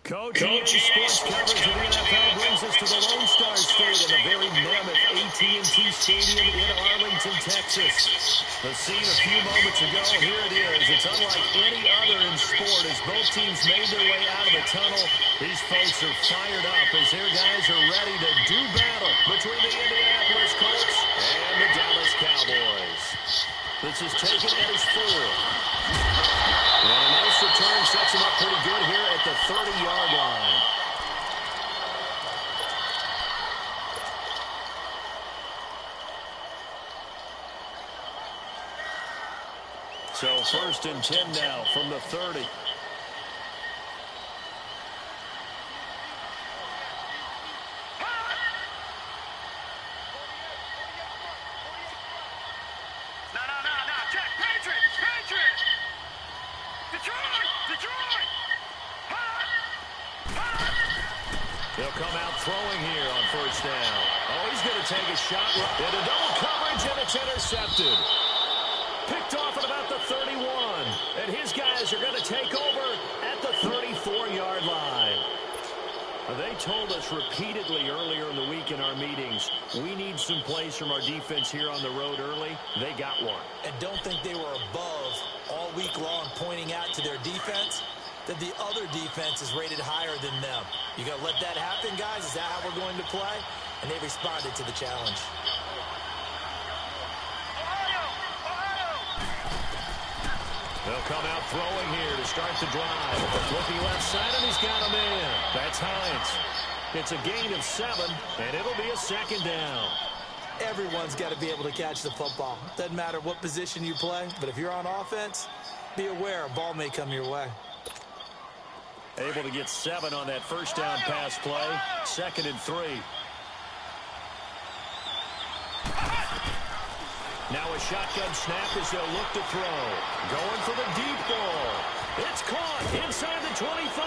Coach, sports coverage of the NFL brings us to the Lone Star State in the very mammoth AT&T Stadium in Arlington, Texas. The scene a few moments ago, here it is. It's unlike any other in sport as both teams made their way out of the tunnel. These folks are fired up as their guys are ready to do battle between the Indianapolis Colts and the Dallas Cowboys. This is taken at his 4. And a nice return sets him up pretty good here at the 30-yard line. So 1st and 10 now from the 30. They'll come out throwing here on 1st down. Oh, he's going to take a shot into double coverage, and it's intercepted. Picked off at about the 31. And his guys are going to take over at the 34-yard line. They told us repeatedly earlier in the week in our meetings, we need some plays from our defense here on the road early. They got one. And don't think they were above all week long pointing out to their defense that the other defense is rated higher than them. You going to let that happen, guys? Is that how we're going to play? And they responded to the challenge. They'll come out throwing here to start the drive. Looking left side, and he's got him in. That's Hines. It's a gain of 7, and it'll be a 2nd down. Everyone's got to be able to catch the football. Doesn't matter what position you play, but if you're on offense, be aware a ball may come your way. Able to get 7 on that 1st down pass play. 2nd and 3. Now a shotgun snap as they'll look to throw. Going for the deep ball. It's caught inside the 25.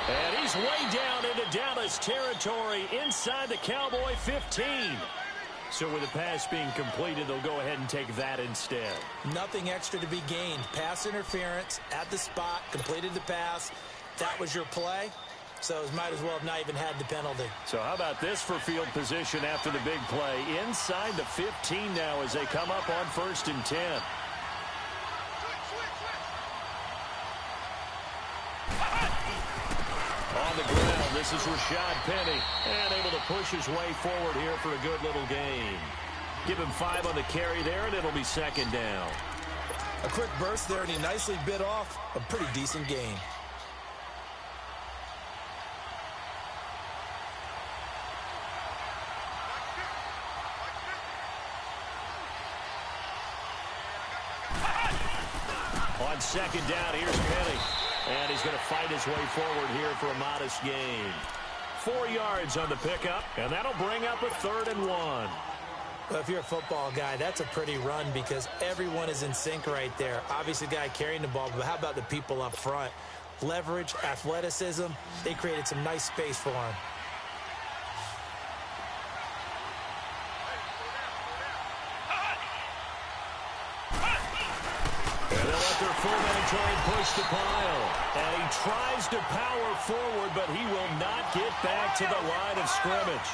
And he's way down into Dallas territory inside the Cowboy 15. So with the pass being completed, they'll go ahead and take that instead. Nothing extra to be gained. Pass interference at the spot, completed the pass. That was your play, so might as well have not even had the penalty. So how about this for field position after the big play? Inside the 15 now as they come up on 1st and 10. On the ground, this is Rashad Penny, and able to push his way forward here for a good little gain. Give him 5 on the carry there, and it'll be 2nd down. A quick burst there, and he nicely bit off a pretty decent gain. On 2nd down, here's Penny. And he's going to fight his way forward here for a modest gain. 4 yards on the pickup, and that'll bring up a 3rd and 1. Well, if you're a football guy, that's a pretty run because everyone is in sync right there. Obviously, the guy carrying the ball, but how about the people up front? Leverage, athleticism, they created some nice space for him. Push the pile, and he tries to power forward, but he will not get back to the line of scrimmage.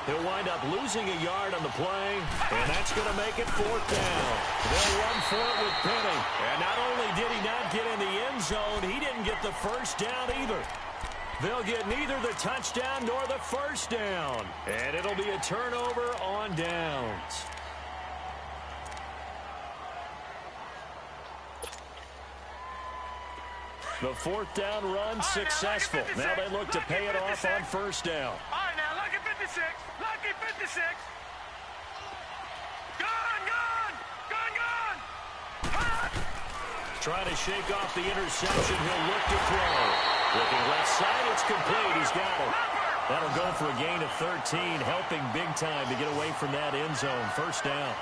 He'll wind up losing a yard on the play, and that's going to make it 4th down. They'll run for it with Penny, and not only did he not get in the end zone, he didn't get the 1st down either. They'll get neither the touchdown nor the 1st down, and it'll be a turnover on downs. The 4th down run successful. Now they look to pay it off on 1st down. All right, now, lucky 56. Lucky 56. Gone. Trying to shake off the interception. He'll look to throw. Looking left side, it's complete. He's got it. That'll go for a gain of 13, helping big time to get away from that end zone. 1st down.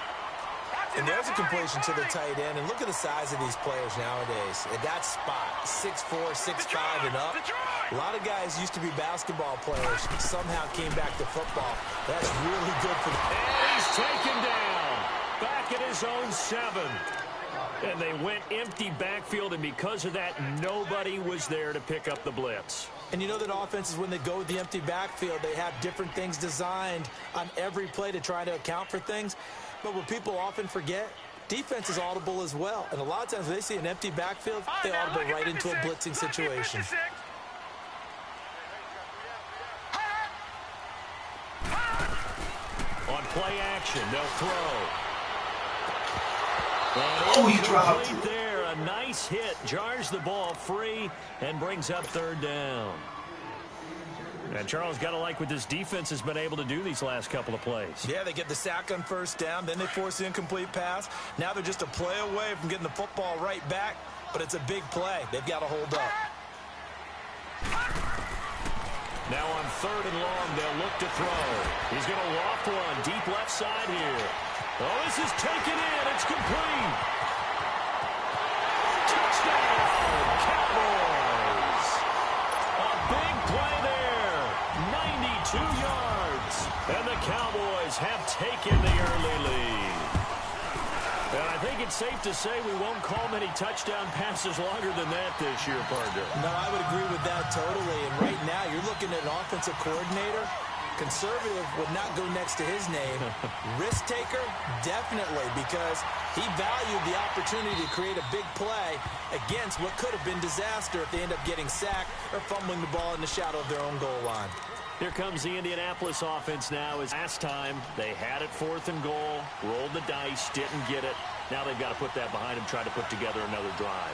And there's a completion to the tight end. And look at the size of these players nowadays. At that spot, 6'4", 6'5", and up. A lot of guys used to be basketball players. Somehow came back to football. That's really good for them. And he's taken down. Back at his own 7. And they went empty backfield, and because of that, nobody was there to pick up the blitz. And you know that offenses, when they go with the empty backfield, they have different things designed on every play to try to account for things. But what people often forget, defense is audible as well. And a lot of times when they see an empty backfield, they audible right into a blitzing situation. On play action, they'll throw. Oh, he dropped it. There, a nice hit, jars the ball free and brings up third down. And Charles, got to like what this defense has been able to do these last couple of plays. Yeah, they get the sack on first down, then they force the incomplete pass. Now they're just a play away from getting the football right back, but it's a big play. They've got to hold up. Now on third and long, they'll look to throw. He's going to loft one deep left side here. Oh, this is taken in. It's complete. Touchdown, Cowboys. A big play there. 92 yards. And the Cowboys have taken the early lead. And I think it's safe to say we won't call many touchdown passes longer than that this year, partner. No, I would agree with that totally. And right now, you're looking at an offensive coordinator. Conservative would not go next to his name. Risk taker, definitely, because he valued the opportunity to create a big play against what could have been disaster if they end up getting sacked or fumbling the ball in the shadow of their own goal line. Here comes the Indianapolis offense now. As last time, they had it 4th and goal, rolled the dice, didn't get it. Now they've got to put that behind them, try to put together another drive.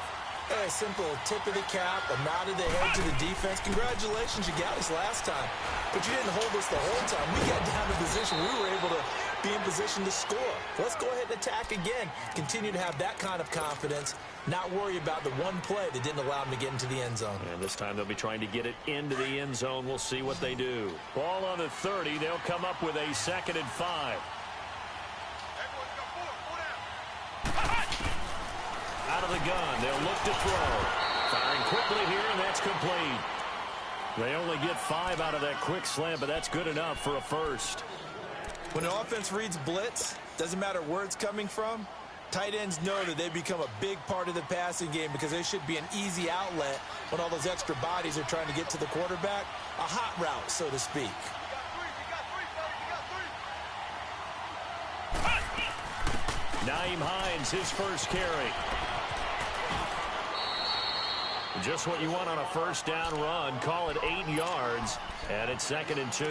A simple tip of the cap, a nod of the head to the defense. Congratulations, you got us last time. But you didn't hold us the whole time. We got down to position. We were able to be in position to score. Let's go ahead and attack again. Continue to have that kind of confidence. Not worry about the one play that didn't allow them to get into the end zone. And this time they'll be trying to get it into the end zone. We'll see what they do. Ball on the 30. They'll come up with a 2nd and 5. Out of the gun, they'll look to throw. Firing quickly here, and that's complete. They only get 5 out of that quick slant, but that's good enough for a first. When an offense reads blitz, doesn't matter where it's coming from, tight ends know that they become a big part of the passing game because they should be an easy outlet when all those extra bodies are trying to get to the quarterback. A hot route, so to speak. Nyheim Hines, his first carry. Just what you want on a first down run. Call it 8 yards, and it's 2nd and 2.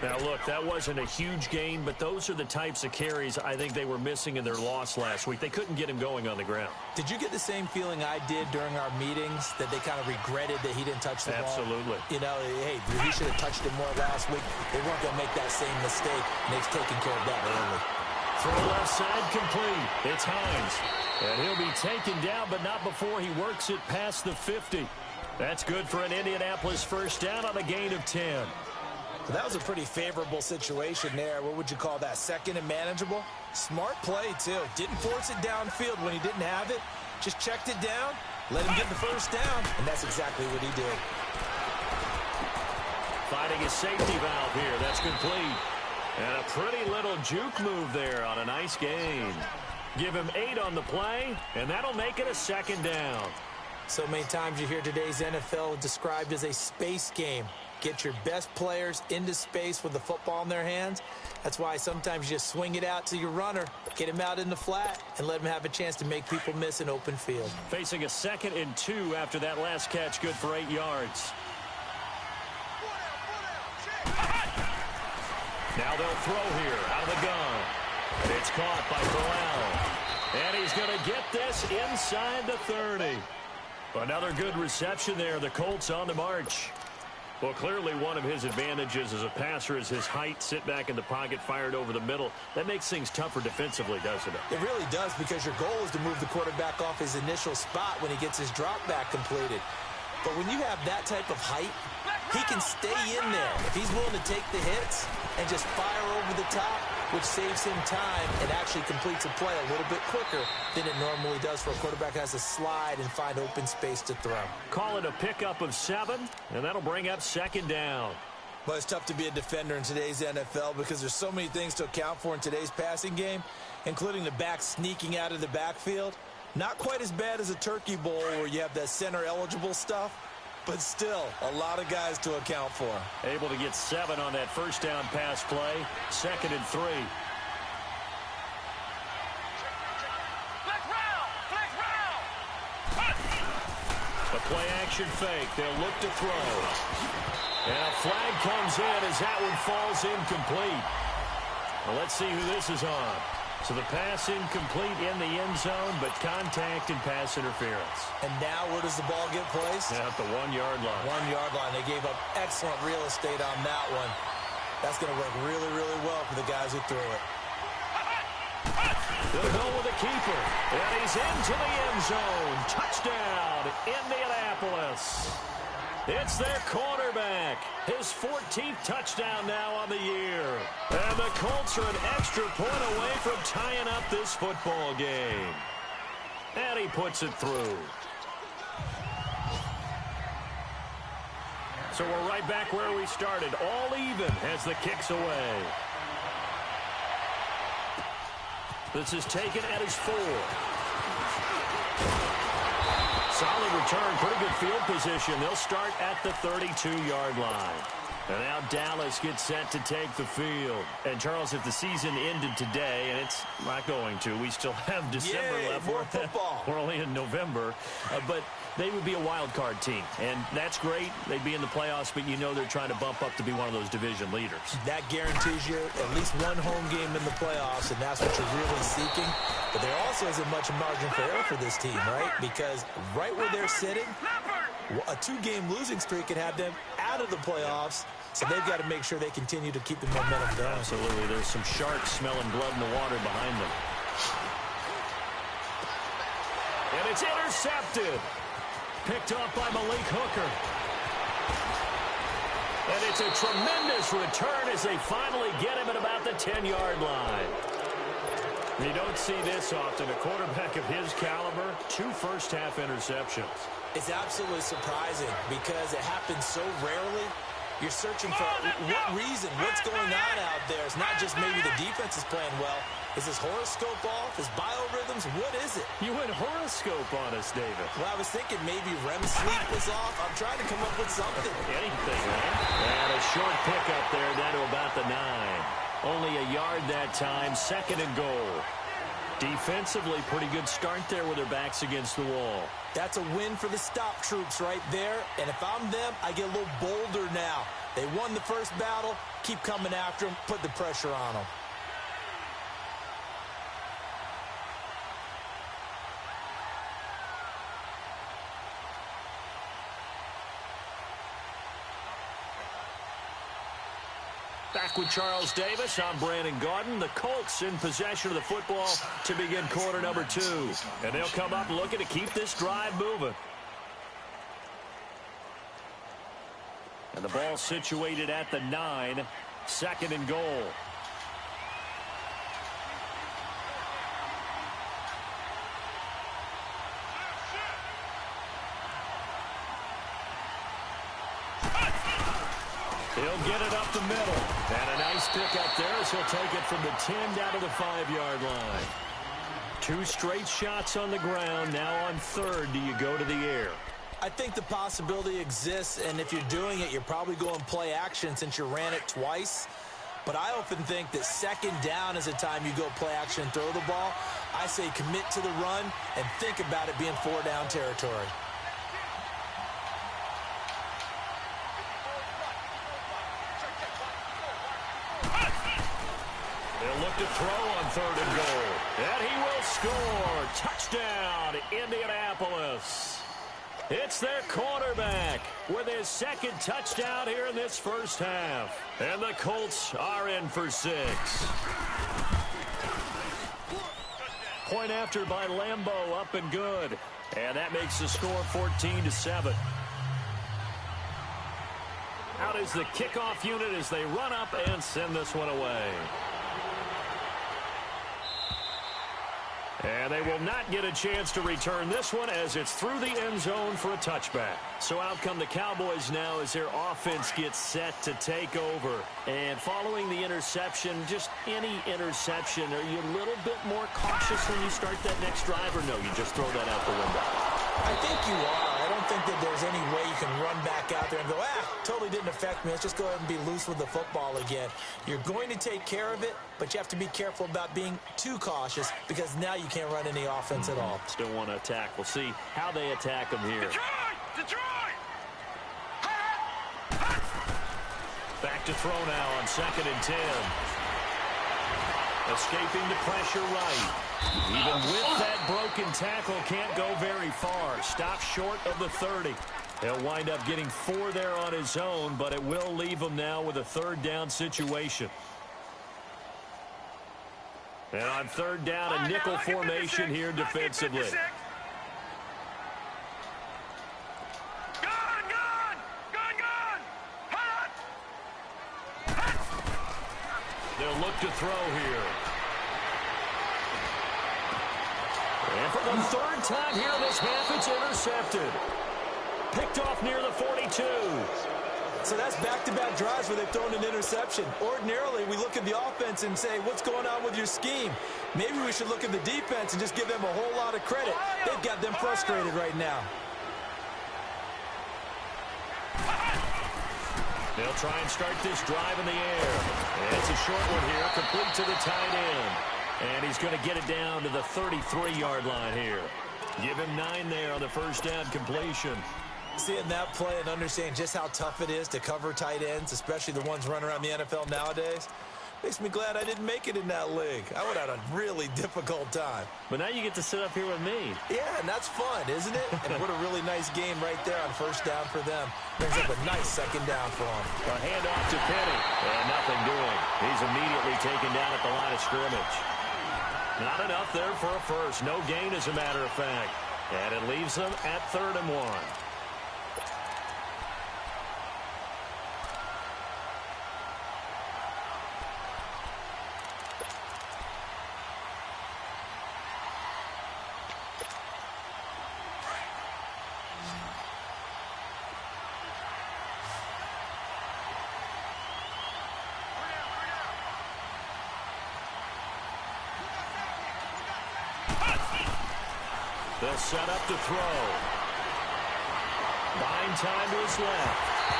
Now, look, that wasn't a huge gain, but those are the types of carries I think they were missing in their loss last week. They couldn't get him going on the ground. Did you get the same feeling I did during our meetings, that they kind of regretted that he didn't touch the ball? Absolutely. You know, hey, he should have touched it more last week. They weren't going to make that same mistake, and they've taken care of that early. Throw left side complete. It's Hines. And he'll be taken down, but not before he works it past the 50. That's good for an Indianapolis first down on a gain of 10. So that was a pretty favorable situation there. What would you call that? 2nd and manageable? Smart play, too. Didn't force it downfield when he didn't have it. Just checked it down, let him get the first down, and that's exactly what he did. Finding a safety valve here. That's complete. And a pretty little juke move there on a nice gain. Give him 8 on the play, and that'll make it a 2nd down. So many times you hear today's NFL described as a space game. Get your best players into space with the football in their hands. That's why sometimes you just swing it out to your runner, get him out in the flat, and let him have a chance to make people miss an open field. Facing a 2nd and 2 after that last catch, good for 8 yards. Now they'll throw here out of the gun. It's caught by Burrell. And he's going to get this inside the 30. Another good reception there. The Colts on the march. Well, clearly one of his advantages as a passer is his height. Sit back in the pocket, fired over the middle. That makes things tougher defensively, doesn't it? It really does, because your goal is to move the quarterback off his initial spot when he gets his drop back completed. But when you have that type of height, he can stay in there. If he's willing to take the hits and just fire over the top, which saves him time and actually completes a play a little bit quicker than it normally does for a quarterback who has to slide and find open space to throw. Call it a pickup of 7, and that'll bring up 2nd down. Well, it's tough to be a defender in today's NFL because there's so many things to account for in today's passing game, including the back sneaking out of the backfield. Not quite as bad as a turkey bowl where you have that center-eligible stuff, but still, a lot of guys to account for. Able to get 7 on that first down pass play. 2nd and 3. A play-action fake. They'll look to throw. And a flag comes in as that one falls incomplete. Well, let's see who this is on. So the pass incomplete in the end zone, but contact and pass interference. And now where does the ball get placed? At the 1-yard line. 1-yard line. They gave up excellent real estate on that one. That's going to work really, really well for the guys who threw it. They'll go with the keeper. And he's into the end zone. Touchdown, Indianapolis. It's their quarterback. His 14th touchdown now on the year. And the Colts are an extra point away from tying up this football game. And he puts it through. So we're right back where we started. All even as the kick's away. This is taken at his 4. Solid return, pretty good field position. They'll start at the 32-yard line. And now Dallas gets set to take the field. And, Charles, if the season ended today, and it's not going to, we still have December left. More football. We're only in November. But they would be a wild card team. And that's great. They'd be in the playoffs, but you know they're trying to bump up to be one of those division leaders. That guarantees you at least one home game in the playoffs, and that's what you're really seeking. But there also isn't much margin for error for this team, right? Because right where they're sitting, a 2-game losing streak could have them out of the playoffs. So they've got to make sure they continue to keep the momentum going. Absolutely. There's some sharks smelling blood in the water behind them. And it's intercepted. Picked off by Malik Hooker. And it's a tremendous return as they finally get him at about the 10-yard line. You don't see this often. A quarterback of his caliber, 2 first-half interceptions. It's absolutely surprising because it happens so rarely. You're searching for what reason, what's going on out there. It's not just maybe the defense is playing well. Is his horoscope off? His biorhythms? What is it? You went horoscope on us, David. Well, I was thinking maybe REM sleep was off. I'm trying to come up with something. Anything, man. And a short pickup there down to about the 9. Only a yard that time. 2nd and goal. Defensively, pretty good start there with their backs against the wall. That's a win for the stop troops right there. And if I'm them, I get a little bolder now. They won the first battle. Keep coming after them. Put the pressure on them. Back with Charles Davis, I'm Brandon Gaudin. The Colts in possession of the football to begin quarter number 2. And they'll come up looking to keep this drive moving. And the ball situated at the 9. 2nd and goal. He'll get it up the middle. And a nice pick up there as he'll take it from the 10 down to the 5-yard line. 2 straight shots on the ground. Now on 3rd, do you go to the air? I think the possibility exists, and if you're doing it, you're probably going play action since you ran it twice. But I often think that 2nd down is a time you go play action and throw the ball. I say commit to the run and think about it being 4-down territory. They'll look to throw on 3rd and goal. And he will score. Touchdown, Indianapolis. It's their quarterback with his 2nd touchdown here in this first half. And the Colts are in for 6. Point after by Lambeau, up and good. And that makes the score 14-7. Out is the kickoff unit as they run up and send this one away. And they will not get a chance to return this one as it's through the end zone for a touchback. So out come the Cowboys now as their offense gets set to take over. And following the interception, just any interception, are you a little bit more cautious when you start that next drive, or no, you just throw that out the window? I think you are. I don't think that there's any way you can run back out there and go, totally didn't affect me. Let's just go ahead and be loose with the football again. You're going to take care of it, but you have to be careful about being too cautious because now you can't run any offense at all. Still want to attack. We'll see how they attack them here. Detroit! Back to throw now on 2nd and 10. Escaping the pressure right. Even with that broken tackle, can't go very far. Stops short of the 30. He'll wind up getting 4 there on his own, but it will leave him now with a 3rd down situation. And on 3rd down, a nickel formation here defensively. They'll look to throw here. And for the 3rd time here in this half, it's intercepted. Picked off near the 42. So that's back-to-back drives where they've thrown an interception. Ordinarily, we look at the offense and say, what's going on with your scheme? Maybe we should look at the defense and just give them a whole lot of credit. They've got them frustrated right now. They'll try and start this drive in the air. And it's a short one here, complete to the tight end. And he's going to get it down to the 33-yard line here. Give him 9 there on the 1st down completion. Seeing that play and understanding just how tough it is to cover tight ends, especially the ones running around the NFL nowadays, makes me glad I didn't make it in that league. I would have had a really difficult time. But now you get to sit up here with me. Yeah, and that's fun, isn't it? And what a really nice game right there on 1st down for them. Brings up a nice 2nd down for them. A handoff to Penny. And nothing doing. He's immediately taken down at the line of scrimmage. Not enough there for a first. No gain, as a matter of fact. And it leaves them at 3rd and 1. They'll set up to throw. Buying time to his left.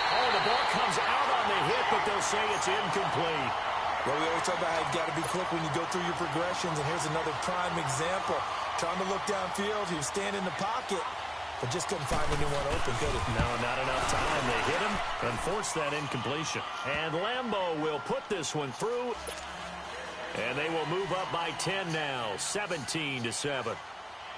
Oh, the ball comes out on the hit, but they'll say it's incomplete. Well, we always talk about how you've got to be quick when you go through your progressions, and here's another prime example. Trying to look downfield, he was standing in the pocket, but just couldn't find anyone open, could he? No, not enough time. They hit him and forced that incompletion. And Lambeau will put this one through, and they will move up by 10 now, 17-7.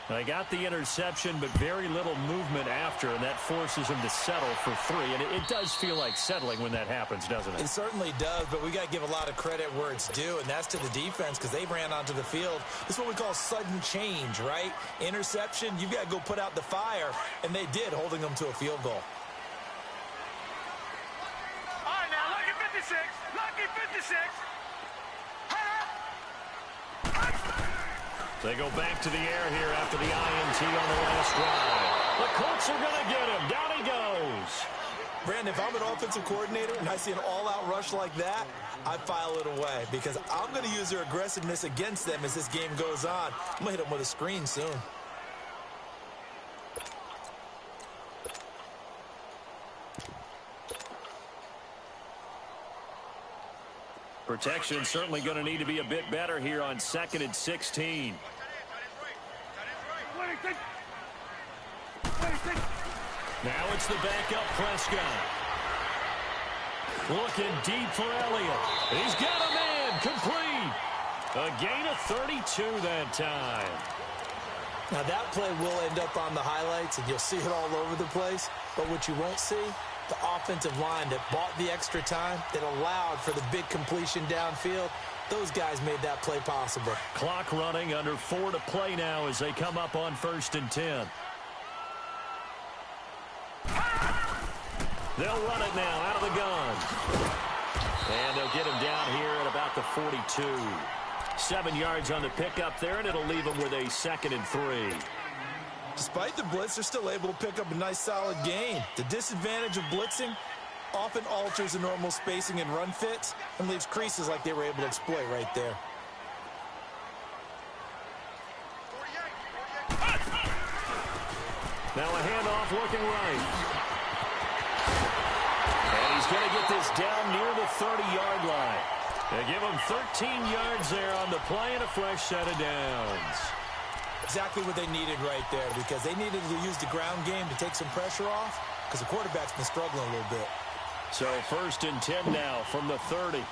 They got the interception, but very little movement after, and that forces them to settle for 3. And it does feel like settling when that happens, doesn't it? It certainly does, but we got to give a lot of credit where it's due, and that's to the defense because they ran onto the field. This is what we call sudden change, right? Interception, you've got to go put out the fire, and they did, holding them to a field goal. All right, now, lucky 56. Lucky 56. They go back to the air here after the INT on the last drive. The Colts are going to get him. Down he goes. Brandon, if I'm an offensive coordinator and I see an all-out rush like that, I file it away because I'm going to use their aggressiveness against them as this game goes on. I'm going to hit them with a screen soon. Protection certainly going to need to be a bit better here on 2nd and 16. Now it's the backup Prescott. Looking deep for Elliott. He's got a man complete. A gain of 32 that time. Now that play will end up on the highlights and you'll see it all over the place. But what you won't see, the offensive line that bought the extra time, that allowed for the big completion downfield, those guys made that play possible. Clock running, under 4 to play now as they come up on 1st and 10. They'll run it now out of the gun. And they'll get him down here at about the 42. 7 yards on the pickup there, and it'll leave them with a 2nd and 3. Despite the blitz, they're still able to pick up a nice solid gain. The disadvantage of blitzing often alters the normal spacing and run fits and leaves creases like they were able to exploit right there. Now a handoff looking right. And he's going to get this down near the 30-yard line. They give him 13 yards there on the play and a fresh set of downs. Exactly what they needed right there, because they needed to use the ground game to take some pressure off, because the quarterback's been struggling a little bit. So 1st and 10 now from the 30.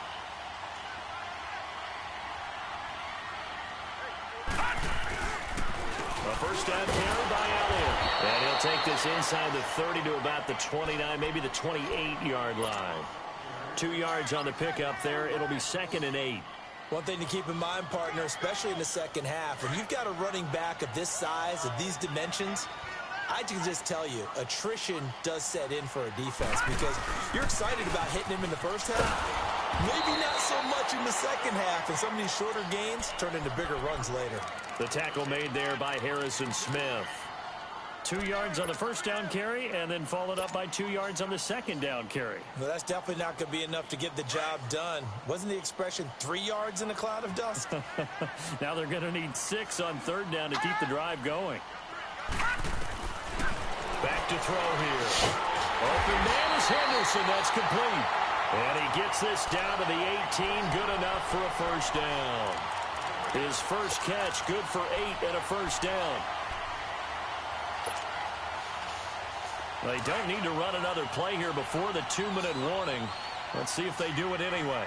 A first down carry by Elliott. And he'll take this inside the 30 to about the 29, maybe the 28-yard line. 2 yards on the pickup there. It'll be 2nd and 8. One thing to keep in mind, partner, especially in the second half, when you've got a running back of this size, of these dimensions, I can just tell you, attrition does set in for a defense, because you're excited about hitting him in the first half. Maybe not so much in the second half, and some of these shorter gains turn into bigger runs later. The tackle made there by Harrison Smith. 2 yards on the first down carry, and then followed up by 2 yards on the second down carry. Well, that's definitely not going to be enough to get the job done. Wasn't the expression 3 yards in a cloud of dust? Now they're going to need 6 on 3rd down to keep the drive going. Back to throw here. Open man is Henderson. That's complete. And he gets this down to the 18. Good enough for a first down. His first catch, good for 8 and a first down. They don't need to run another play here before the 2-minute warning. Let's see if they do it anyway.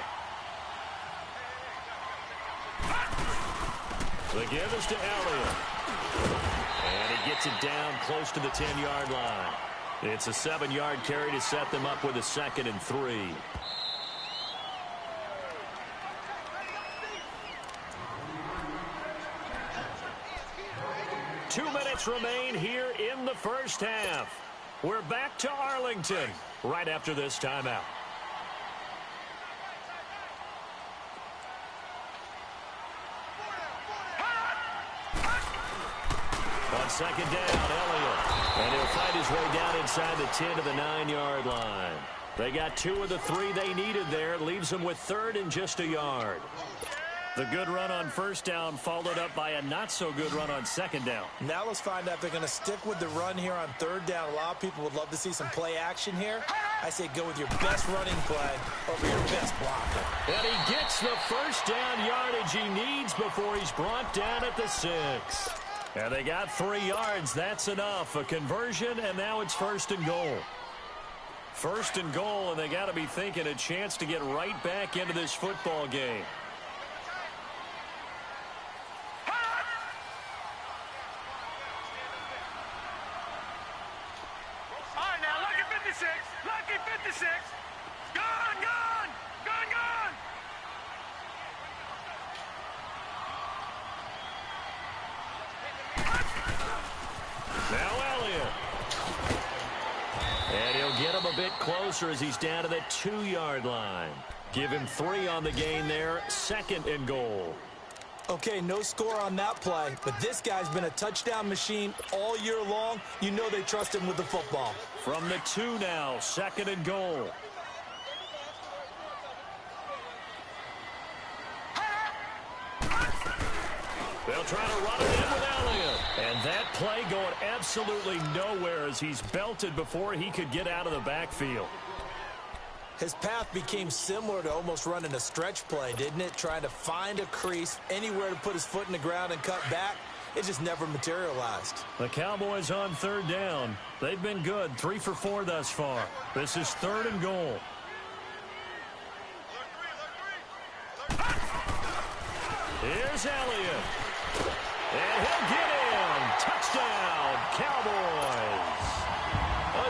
The give is to Elliott. And he gets it down close to the 10-yard line. It's a 7-yard carry to set them up with a 2nd and 3. Two minutes remain here in the first half. We're back to Arlington right after this timeout. On 2nd down, Elliott. And he'll find his way down inside the 10 to the 9-yard line. They got 2 of the 3 they needed there. Leaves them with 3rd and just a yard. The good run on first down followed up by a not-so-good run on 2nd down. Now let's find out if they're going to stick with the run here on 3rd down. A lot of people would love to see some play action here. I say go with your best running play over your best blocker. And he gets the first down yardage he needs before he's brought down at the 6. And they got 3 yards. That's enough. A conversion, and now it's 1st and goal. 1st and goal, and they got to be thinking a chance to get right back into this football game. Lucky 56. Gone, gone, gone, gone. Now Elliott. And he'll get him a bit closer as he's down to the 2-yard line. Give him 3 on the gain there. 2nd and goal. Okay, no score on that play, but this guy's been a touchdown machine all year long. You know they trust him with the football. From the 2 now, 2nd and goal. They'll try to run it in with Elliott. And that play going absolutely nowhere as he's belted before he could get out of the backfield. His path became similar to almost running a stretch play, didn't it? Trying to find a crease, anywhere to put his foot in the ground and cut back. It just never materialized. The Cowboys on 3rd down. They've been good, 3 for 4 thus far. This is 3rd and goal. Here's Elliott. And he'll get in. Touchdown, Cowboys.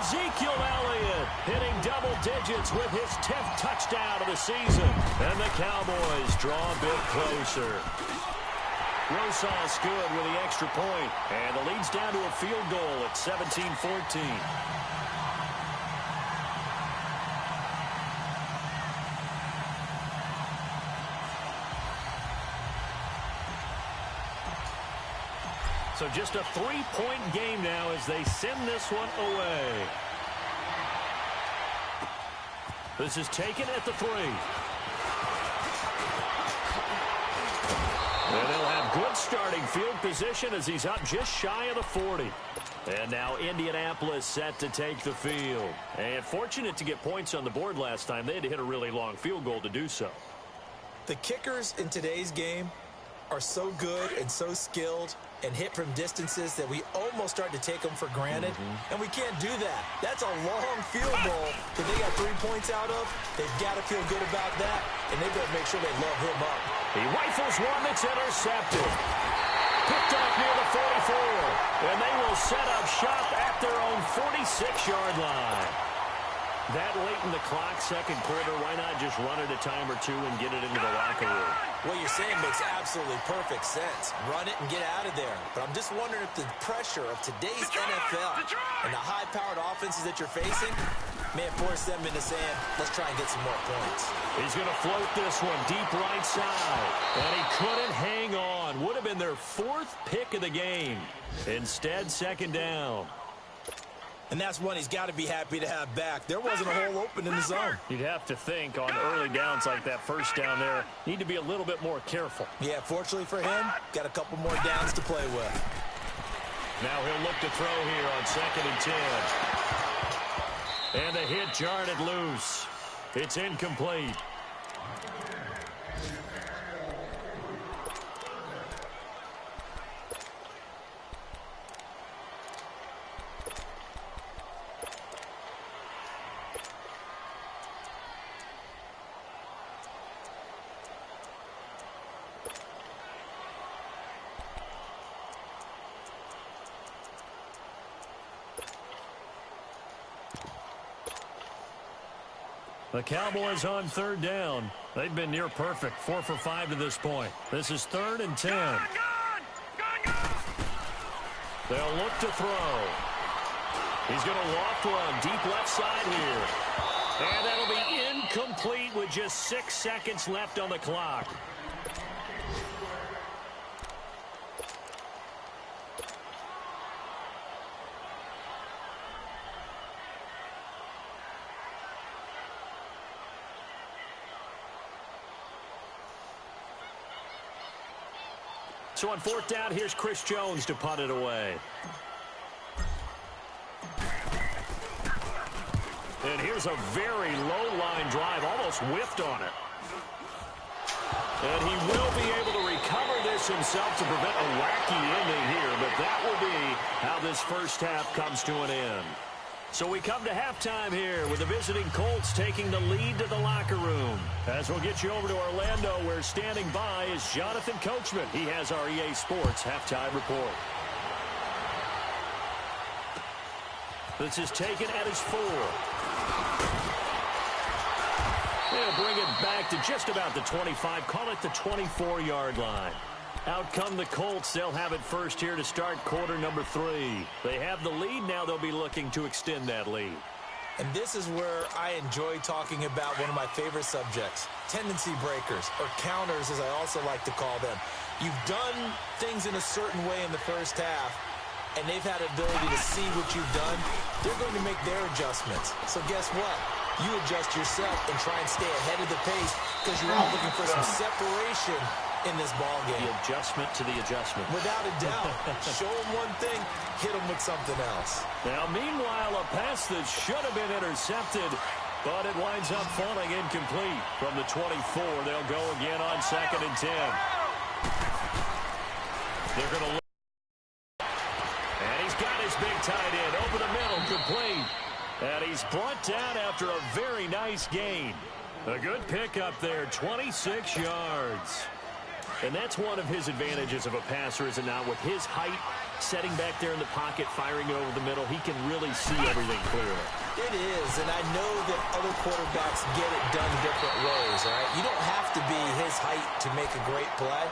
Ezekiel Elliott hitting double digits with his 10th touchdown of the season. And the Cowboys draw a bit closer. Rosas good with the extra point. And the lead's down to a field goal at 17-14. So just a 3-point game now as they send this one away. This is taken at the 3. And they'll have good starting field position as he's up just shy of the 40. And now Indianapolis set to take the field. And fortunate to get points on the board last time. They had to hit a really long field goal to do so. The kickers in today's game are so good and so skilled and hit from distances that we almost start to take them for granted. And we can't do that. That's a long field goal that they got 3 points out of. They've got to feel good about that, and they better make sure they love him up. He rifles one that's intercepted. Picked up near the 44. And they will set up shop at their own 46-yard line. That late in the clock, second quarter, why not just run it a time or two and get it into the locker room? What you're saying makes absolutely perfect sense. Run it and get out of there. But I'm just wondering if the pressure of today's NFL and the high-powered offenses that you're facing may force them into saying, let's try and get some more points. He's going to float this one deep right side. And he couldn't hang on. Would have been their 4th pick of the game. Instead, second down. And that's one he's got to be happy to have back. There wasn't a hole open in the zone. You'd have to think on early downs like that first down there, need to be a little bit more careful. Yeah, fortunately for him, got a couple more downs to play with. Now he'll look to throw here on 2nd and 10. And the hit jarred it loose. It's incomplete. The Cowboys on 3rd down. They've been near perfect, 4 for 5 to this point. This is 3rd and 10. They'll look to throw. He's going to loft one deep left side here. And that'll be incomplete with just 6 seconds left on the clock. So on 4th down, here's Chris Jones to punt it away. And here's a very low-line drive, almost whiffed on it. And he will be able to recover this himself to prevent a wacky ending here, but that will be how this first half comes to an end. So we come to halftime here with the visiting Colts taking the lead to the locker room. As we'll get you over to Orlando, where standing by is Jonathan Coachman. He has our EA Sports halftime report. This is taken at his 4. They'll bring it back to just about the 25, call it the 24-yard line. Out come the Colts. They'll have it first here to start quarter number 3. They have the lead. Now they'll be looking to extend that lead. And this is where I enjoy talking about one of my favorite subjects, tendency breakers, or counters as I also like to call them. You've done things in a certain way in the first half, and they've had an ability to see what you've done. They're going to make their adjustments. So guess what? You adjust yourself and try and stay ahead of the pace because you're all looking for some separation in this ball game. The adjustment to the adjustment. Without a doubt. Show them one thing, hit them with something else. Now, meanwhile, a pass that should have been intercepted, but it winds up falling incomplete. From the 24, they'll go again on 2nd and 10. They're going to look. And he's got his big tight end over the middle, complete. And he's brought down after a very nice gain. A good pickup there, 26 yards. And that's one of his advantages of a passer, is it not? With his height, setting back there in the pocket, firing it over the middle, he can really see everything clearly. It is, and I know that other quarterbacks get it done different ways, all right? You don't have to be his height to make a great play.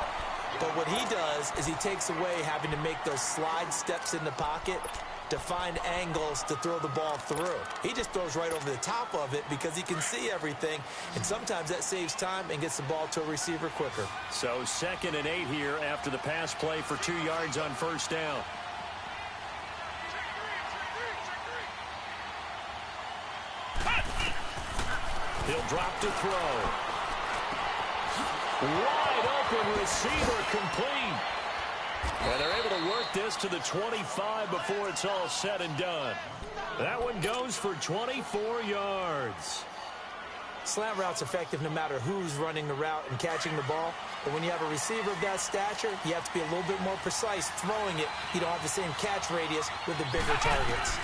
But what he does is he takes away having to make those slide steps in the pocket to find angles to throw the ball through. He just throws right over the top of it because he can see everything, and sometimes that saves time and gets the ball to a receiver quicker. So 2nd and 8 here after the pass play for 2 yards on first down. He'll drop to throw. Wide open receiver complete. And they're able to work this to the 25 before it's all said and done. That one goes for 24 yards. Slant route's effective no matter who's running the route and catching the ball. But when you have a receiver of that stature, you have to be a little bit more precise throwing it. You don't have the same catch radius with the bigger targets.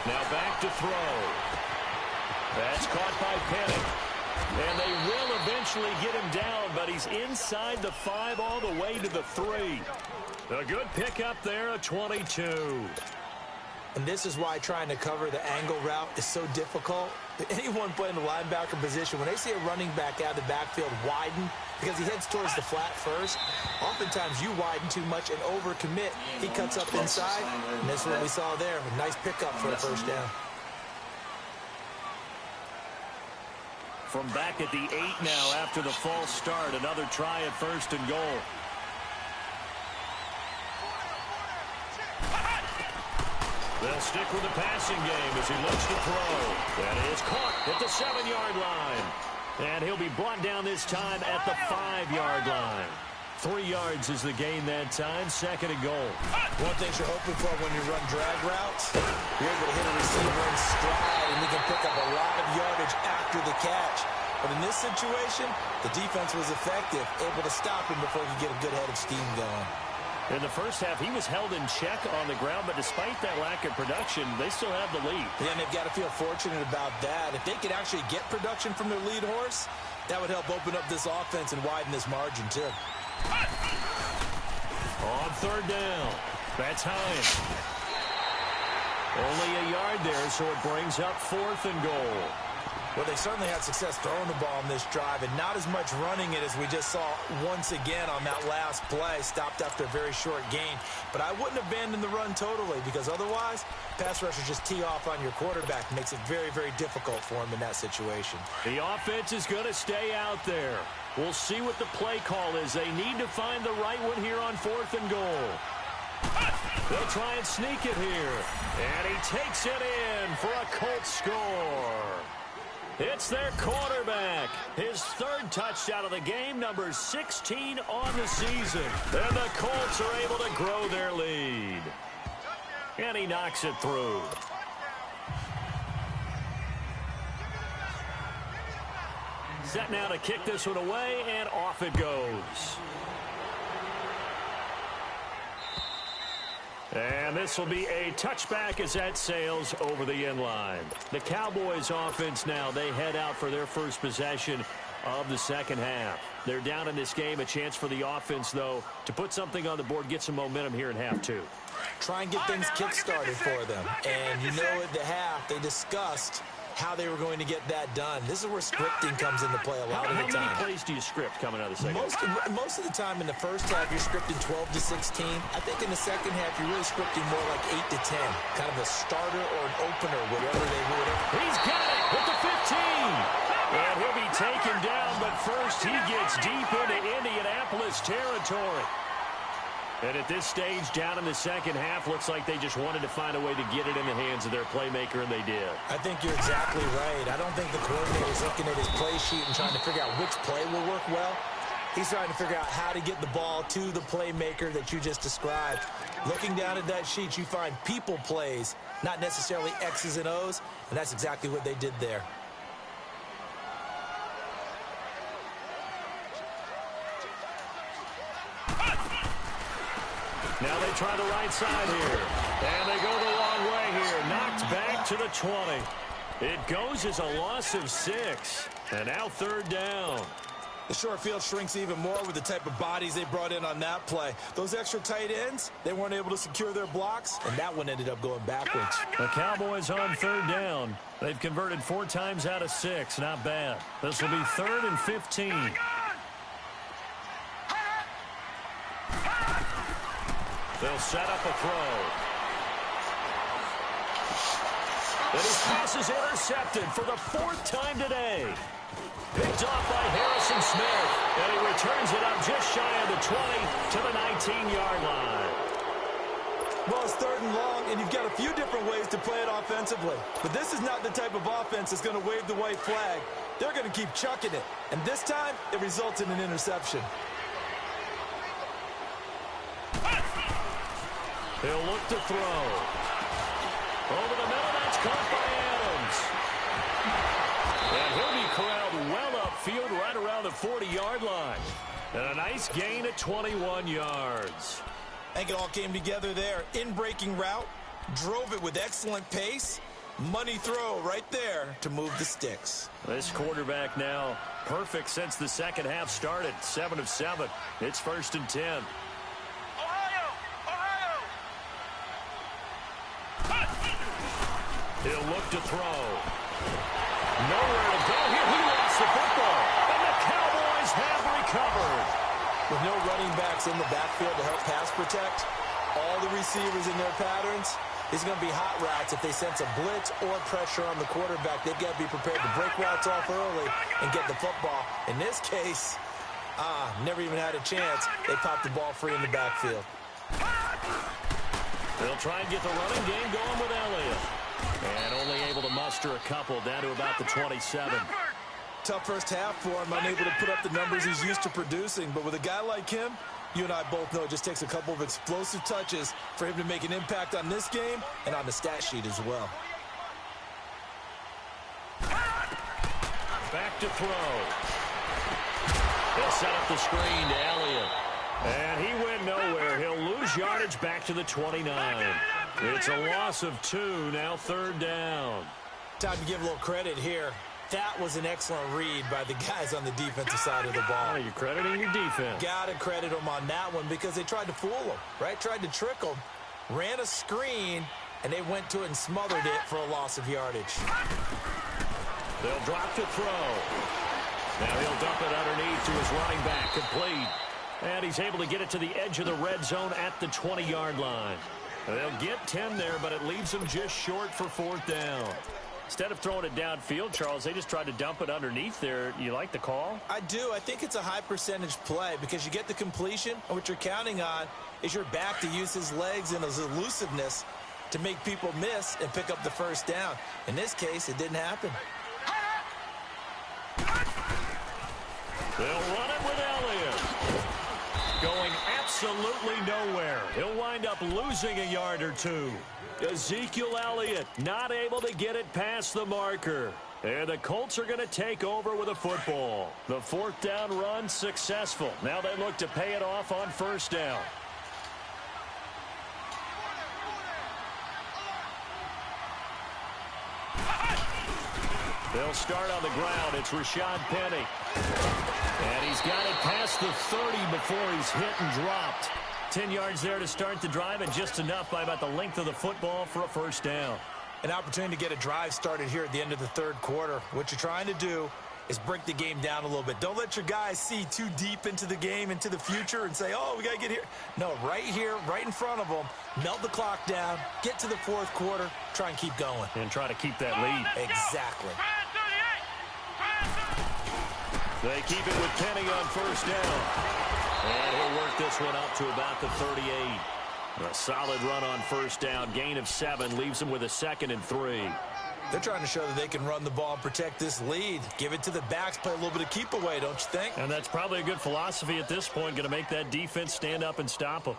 Now back to throw. That's caught by Penning. And they will eventually get him down, but he's inside the 5 all the way to the 3. A good pickup there, a 22. And this is why trying to cover the angle route is so difficult. Anyone playing the linebacker position, when they see a running back out of the backfield widen because he heads towards the flat first, oftentimes you widen too much and overcommit. He cuts up inside, and that's what we saw there. A nice pickup for a first down. From back at the 8 now after the false start, another try at 1st and goal. They'll stick with the passing game as he looks to throw. That is caught at the 7-yard line. And he'll be brought down this time at the 5-yard line. 3 yards is the gain that time, 2nd and goal. One thing you're hoping for when you run drag routes, you're able to hit a receiver in stride, and you can pick up a lot of yardage after the catch. But in this situation, the defense was effective, able to stop him before he could get a good head of steam going. In the first half, he was held in check on the ground, but despite that lack of production, they still have the lead. Yeah, and they've got to feel fortunate about that. If they could actually get production from their lead horse, that would help open up this offense and widen this margin, too. On 3rd down, that's Hines. Only a yard there, so it brings up 4th and goal. Well, they certainly had success throwing the ball on this drive, and not as much running it as we just saw once again on that last play. Stopped after a very short gain. But I wouldn't abandon the run totally, because otherwise, pass rushers just tee off on your quarterback. It makes it very, very difficult for him in that situation. The offense is going to stay out there. We'll see what the play call is. They need to find the right one here on 4th and goal. They'll try and sneak it here. And he takes it in for a Colts score. It's their quarterback. His 3rd touchdown of the game, number 16 on the season. And the Colts are able to grow their lead. And he knocks it through. Set now to kick this one away, and off it goes. And this will be a touchback as that sails over the end line. The Cowboys offense now, they head out for their first possession of the 2nd half. They're down in this game. A chance for the offense, though, to put something on the board, get some momentum here in half 2. Try and get things kick-started for them. And you know at the half, they discussed how they were going to get that done. This is where scripting comes into play a lot of the time. How many plays do you script coming out of the second? Most of the time in the first half, you're scripting 12 to 16. I think in the second half, you're really scripting more like 8 to 10. Kind of a starter or an opener, whatever they would. He's got it with the 15. And he'll be taken down, but first he gets deep into Indianapolis territory. And at this stage, down in the second half, looks like they just wanted to find a way to get it in the hands of their playmaker, and they did. I think you're exactly right. I don't think the coordinator's looking at his play sheet and trying to figure out which play will work well. He's trying to figure out how to get the ball to the playmaker that you just described. Looking down at that sheet, you find people plays, not necessarily X's and O's, and that's exactly what they did there. Now they try the right side here. And they go the wrong way here. Knocked back to the 20. It goes as a loss of 6. And now 3rd down. The short field shrinks even more with the type of bodies they brought in on that play. Those extra tight ends, they weren't able to secure their blocks, and that one ended up going backwards. The Cowboys on 3rd down. They've converted 4 times out of 6. Not bad. This will be 3rd and 15. They'll set up a throw. And his pass is intercepted for the 4th time today. Picked off by Harrison Smith. And he returns it up just shy of the 20 to the 19-yard line. Well, it's 3rd and long, and you've got a few different ways to play it offensively. But this is not the type of offense that's going to wave the white flag. They're going to keep chucking it. And this time, it results in an interception. He'll look to throw. Over the middle, that's caught by Adams. And he'll be corralled well upfield right around the 40-yard line. And a nice gain at 21 yards. I think it all came together there. In-breaking route, drove it with excellent pace. Money throw right there to move the sticks. This quarterback now perfect since the second half started. 7 of 7. It's 1st and 10. Ohio! He'll look to throw. Nowhere to go here. He lost the football. And the Cowboys have recovered. With no running backs in the backfield to help pass protect, all the receivers in their patterns, it's going to be hot routes if they sense a blitz or pressure on the quarterback. They've got to be prepared to break routes off early and get the football. In this case, never even had a chance. They popped the ball free in the backfield. They'll try and get the running game going with Elliott. And only able to muster a couple down to about the 27. Tough first half for him, unable to put up the numbers he's used to producing. But with a guy like him, you and I both know it just takes a couple of explosive touches for him to make an impact on this game and on the stat sheet as well. Back to throw. They'll set up the screen to Elliott. And he went nowhere. He'll lose yardage back to the 29. It's a loss of 2, now 3rd down. Time to give a little credit here. That was an excellent read by the guys on the defensive side of the ball. You're crediting your defense. Got to credit them on that one because they tried to fool them, right? Tried to trick them, ran a screen, and they went to it and smothered it for a loss of yardage. They'll drop to throw. Now he'll dump it underneath to his running back, complete. And he's able to get it to the edge of the red zone at the 20-yard line. They'll get 10 there, but it leaves them just short for 4th down. Instead of throwing it downfield, Charles, they just tried to dump it underneath there. You like the call? I do. I think it's a high percentage play because you get the completion, and what you're counting on is your back to use his legs and his elusiveness to make people miss and pick up the 1st down. In this case, it didn't happen. They'll run it with Elliott. Going absolutely nowhere. He'll wind up losing a yard or 2. Ezekiel Elliott not able to get it past the marker. And the Colts are going to take over with a football. The 4th down run successful. Now they look to pay it off on 1st down. They'll start on the ground. It's Rashad Penny. And he's got it past the 30 before he's hit and dropped. 10 yards there to start the drive, and just enough by about the length of the football for a 1st down. An opportunity to get a drive started here at the end of the 3rd quarter. What you're trying to do is break the game down a little bit. Don't let your guys see too deep into the game, into the future, and say, oh, we got to get here. No, right here, right in front of them, melt the clock down, get to the 4th quarter, try and keep going. And try to keep that lead. Exactly. They keep it with Penny on 1st down. And he'll work this one up to about the 38. A solid run on 1st down. Gain of 7 leaves them with a 2nd and 3. They're trying to show that they can run the ball and protect this lead. Give it to the backs, play a little bit of keep away, don't you think? And that's probably a good philosophy at this point. Going to make that defense stand up and stop them.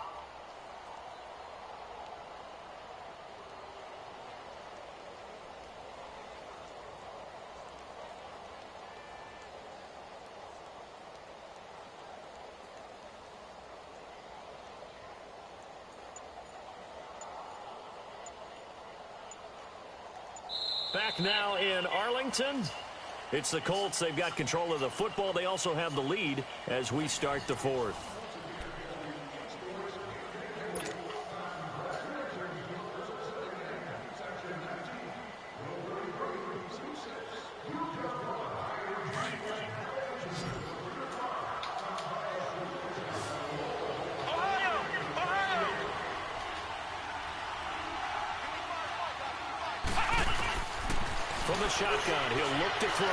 Back now in Arlington. It's the Colts. They've got control of the football. They also have the lead as we start the 4th. From the shotgun, he'll look to throw.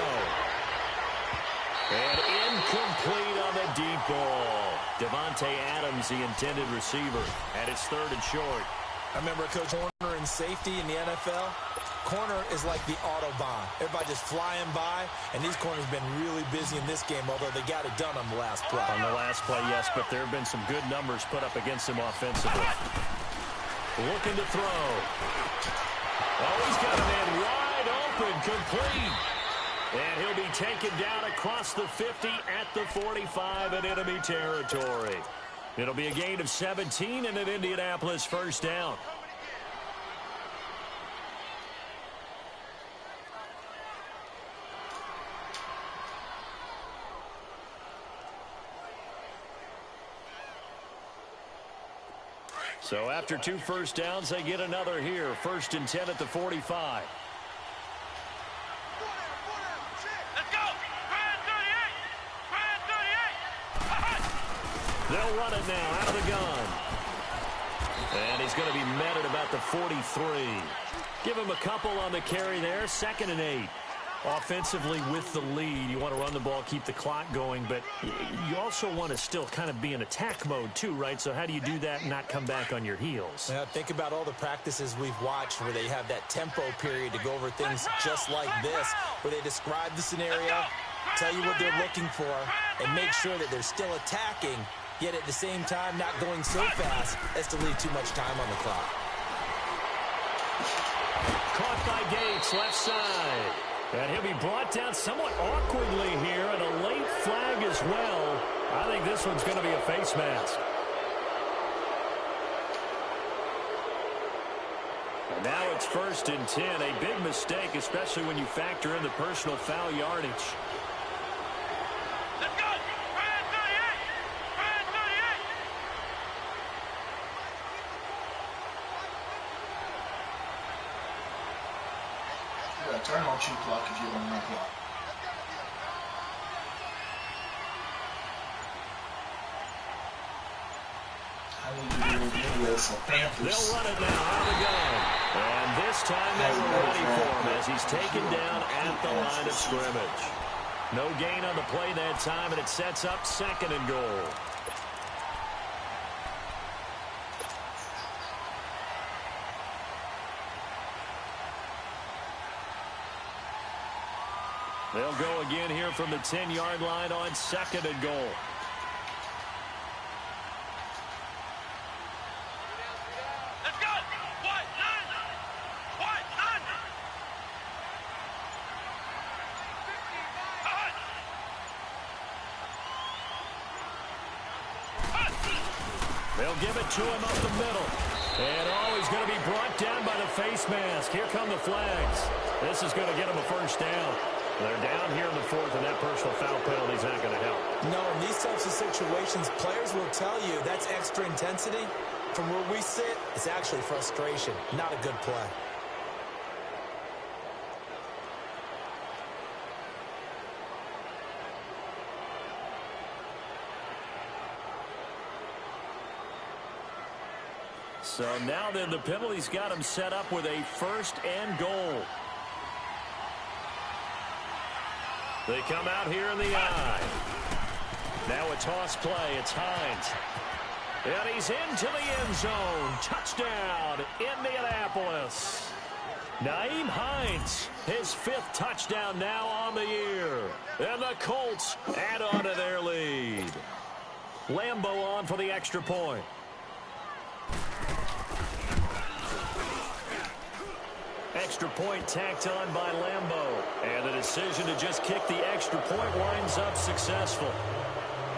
And incomplete on the deep ball. Devontae Adams, the intended receiver, and it's 3rd and short. I remember Coach Corner in safety in the NFL. Corner is like the Autobahn. Everybody just flying by, and these corners have been really busy in this game, although they got it done on the last play. On the last play, yes, but there have been some good numbers put up against him offensively. Looking to throw. Oh, he's got a man wide open, complete. And he'll be taken down across the 50 at the 45 in enemy territory. It'll be a gain of 17 and an Indianapolis first down. So after 2 first downs, they get another here. 1st and 10 at the 45. Let's go! Brand 38! They'll run it now out of the gun. And he's going to be met at about the 43. Give him a couple on the carry there. 2nd and 8. Offensively with the lead, you want to run the ball, keep the clock going, but you also want to still kind of be in attack mode too, right? So how do you do that and not come back on your heels? Yeah, think about all the practices we've watched where they have that tempo period to go over things just like this, where they describe the scenario, tell you what they're looking for, and make sure that they're still attacking, yet at the same time not going so fast as to leave too much time on the clock. Caught by Gates, left side. And he'll be brought down somewhat awkwardly here, and a late flag as well. I think this one's going to be a face mask. And now it's 1st and 10. A big mistake, especially when you factor in the personal foul yardage. Let's go! Brand 38! Brand 38! Yeah, turn on shoot clock if you want to run clock. I need you to review this. So Panthers. They'll run it now out of the gun. And this time they were ready for him as he's taken down at the line of scrimmage. No gain on the play that time, and it sets up 2nd and goal. They'll go again here from the 10-yard line on 2nd and goal. Let's go! What? None! What? None! They'll give it to him up the middle. And he's going to be brought down by the face mask. Here come the flags. This is going to get him a first down. They're down here in the 4th, and that personal foul penalty is not going to help. No, in these types of situations, players will tell you that's extra intensity. From where we sit, it's actually frustration, not a good play. So now then the penalty's got him set up with a 1st and goal. They come out here in the eye. Now a toss play. It's Hines. And he's into the end zone. Touchdown, Indianapolis. Nyheim Hines, his 5th touchdown now on the year. And the Colts add on to their lead. Lambo on for the extra point. Extra point tacked on by Lambo. And the decision to just kick the extra point winds up successful.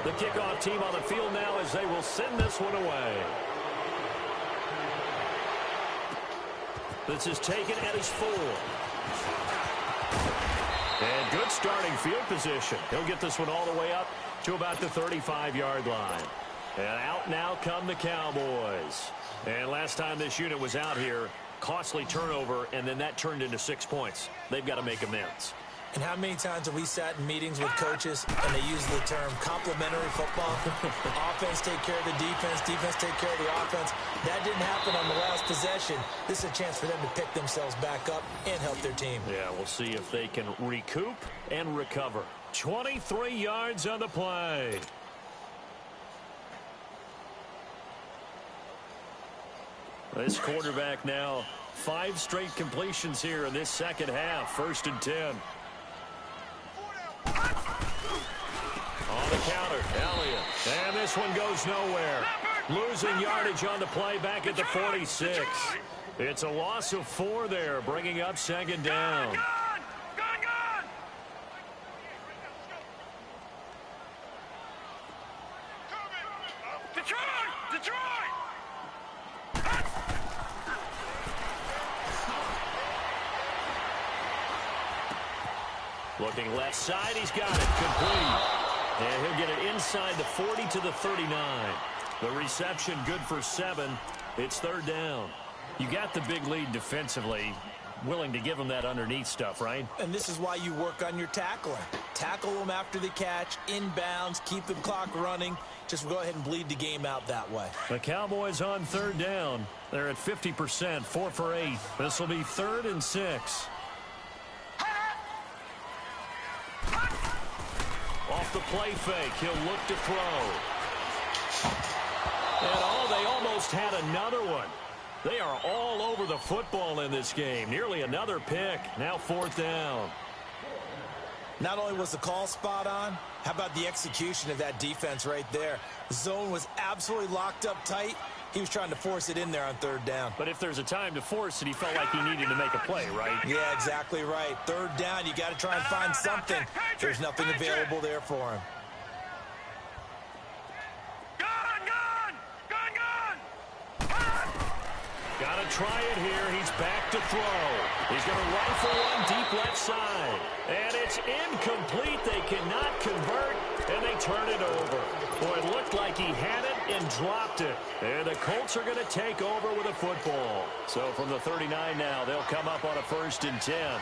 The kickoff team on the field now as they will send this one away. This is taken at his 4. And good starting field position. He'll get this one all the way up to about the 35-yard line. And out now come the Cowboys. And last time this unit was out here, costly turnover, and then that turned into 6 points. They've got to make amends. And how many times have we sat in meetings with coaches and they use the term complementary football? Offense take care of the defense, defense take care of the offense. That didn't happen on the last possession. This is a chance for them to pick themselves back up and help their team. Yeah, we'll see if they can recoup and recover. 23 yards on the play. This quarterback now 5 straight completions here in this second half. 1st and 10. On the counter, Elliott. And this one goes nowhere. Losing yardage on the play back at the 46. It's a loss of 4 there, bringing up 2nd down. Looking left side, he's got it. Complete. And he'll get it inside the 40 to the 39. The reception good for 7. It's 3rd down. You got the big lead defensively. Willing to give them that underneath stuff, right? And this is why you work on your tackling. Tackle them after the catch, inbounds, keep the clock running. Just go ahead and bleed the game out that way. The Cowboys on 3rd down. They're at 50%, 4 for 8. This will be 3rd and 6. Off the play fake, he'll look to throw. And they almost had another one. They are all over the football in this game. Nearly another pick. Now 4th down. Not only was the call spot on, how about the execution of that defense right there? The zone was absolutely locked up tight. He was trying to force it in there on 3rd down. But if there's a time to force it, he felt like he needed to make a play, right? Yeah, exactly right. 3rd down, you got to try and find something. There's nothing available there for him. Got to try it here. He's back to throw. He's going to rifle one deep left side. And it's incomplete. They cannot convert, and they turn it over. Boy, it looked like he had it and dropped it. And the Colts are going to take over with a football. So from the 39 now, they'll come up on a 1st and 10.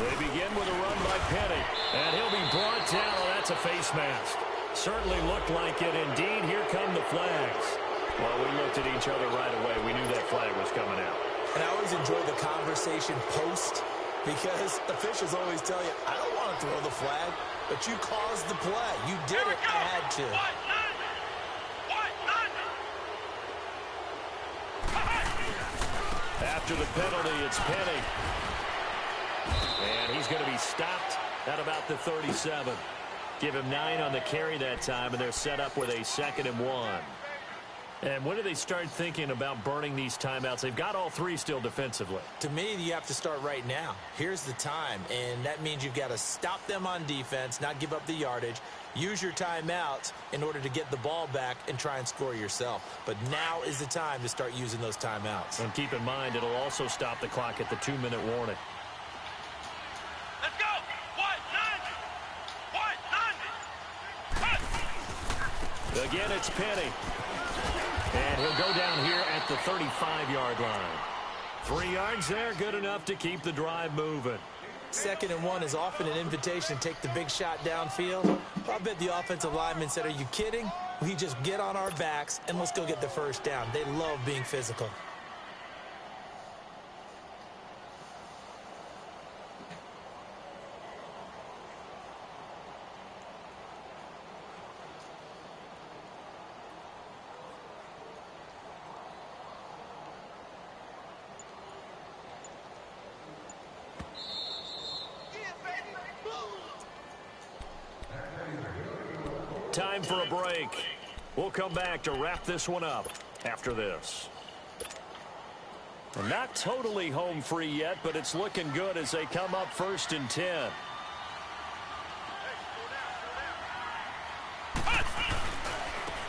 They begin with a run by Penny, and he'll be brought down. Oh, that's a face mask. Certainly looked like it. Indeed, here come the flags. Well, we looked at each other right away. We knew that flag was coming out. And I always enjoy the conversation post, because officials always tell you, I don't want to throw the flag, but you caused the play. You did it. I had to. After the penalty, it's Penny. And he's going to be stopped at about the 37. Give him 9 on the carry that time, and they're set up with a 2nd and 1. And when do they start thinking about burning these timeouts? They've got all 3 still defensively. To me, you have to start right now. Here's the time, and that means you've got to stop them on defense, not give up the yardage, use your timeouts in order to get the ball back and try and score yourself. But now is the time to start using those timeouts. And keep in mind, it'll also stop the clock at the 2-minute warning. Let's go! Again, it's Penny. And he'll go down here at the 35-yard line. 3 yards there, good enough to keep the drive moving. 2nd and 1 is often an invitation to take the big shot downfield. I bet the offensive lineman said, are you kidding? We just get on our backs and let's go get the 1st down. They love being physical. Time for a break. We'll come back to wrap this one up after this. Not totally home free yet, but it's looking good as they come up 1st and 10.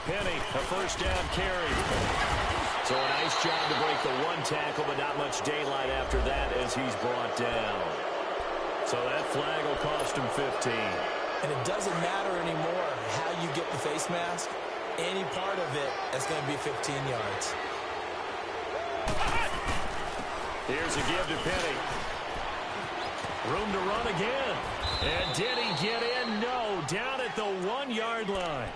Penny, a 1st down carry. So a nice job to break the 1 tackle, but not much daylight after that as he's brought down. So that flag will cost him 15. And it doesn't matter anymore how you get the face mask. Any part of it, that's going to be 15 yards. Here's a give to Penny. Room to run again. And did he get in? No. Down at the 1-yard line.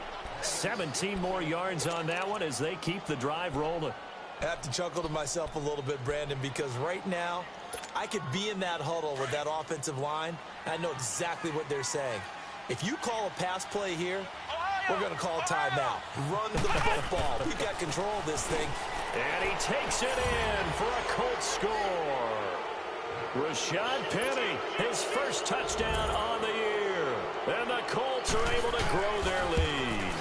17 more yards on that one as they keep the drive rolling. I have to chuckle to myself a little bit, Brandon, because right now I could be in that huddle with that offensive line, and I know exactly what they're saying. If you call a pass play here, we're going to call timeout. Run the football. We've got control of this thing. And he takes it in for a Colts score. Rashad Penny, his first touchdown on the year. And the Colts are able to grow their lead.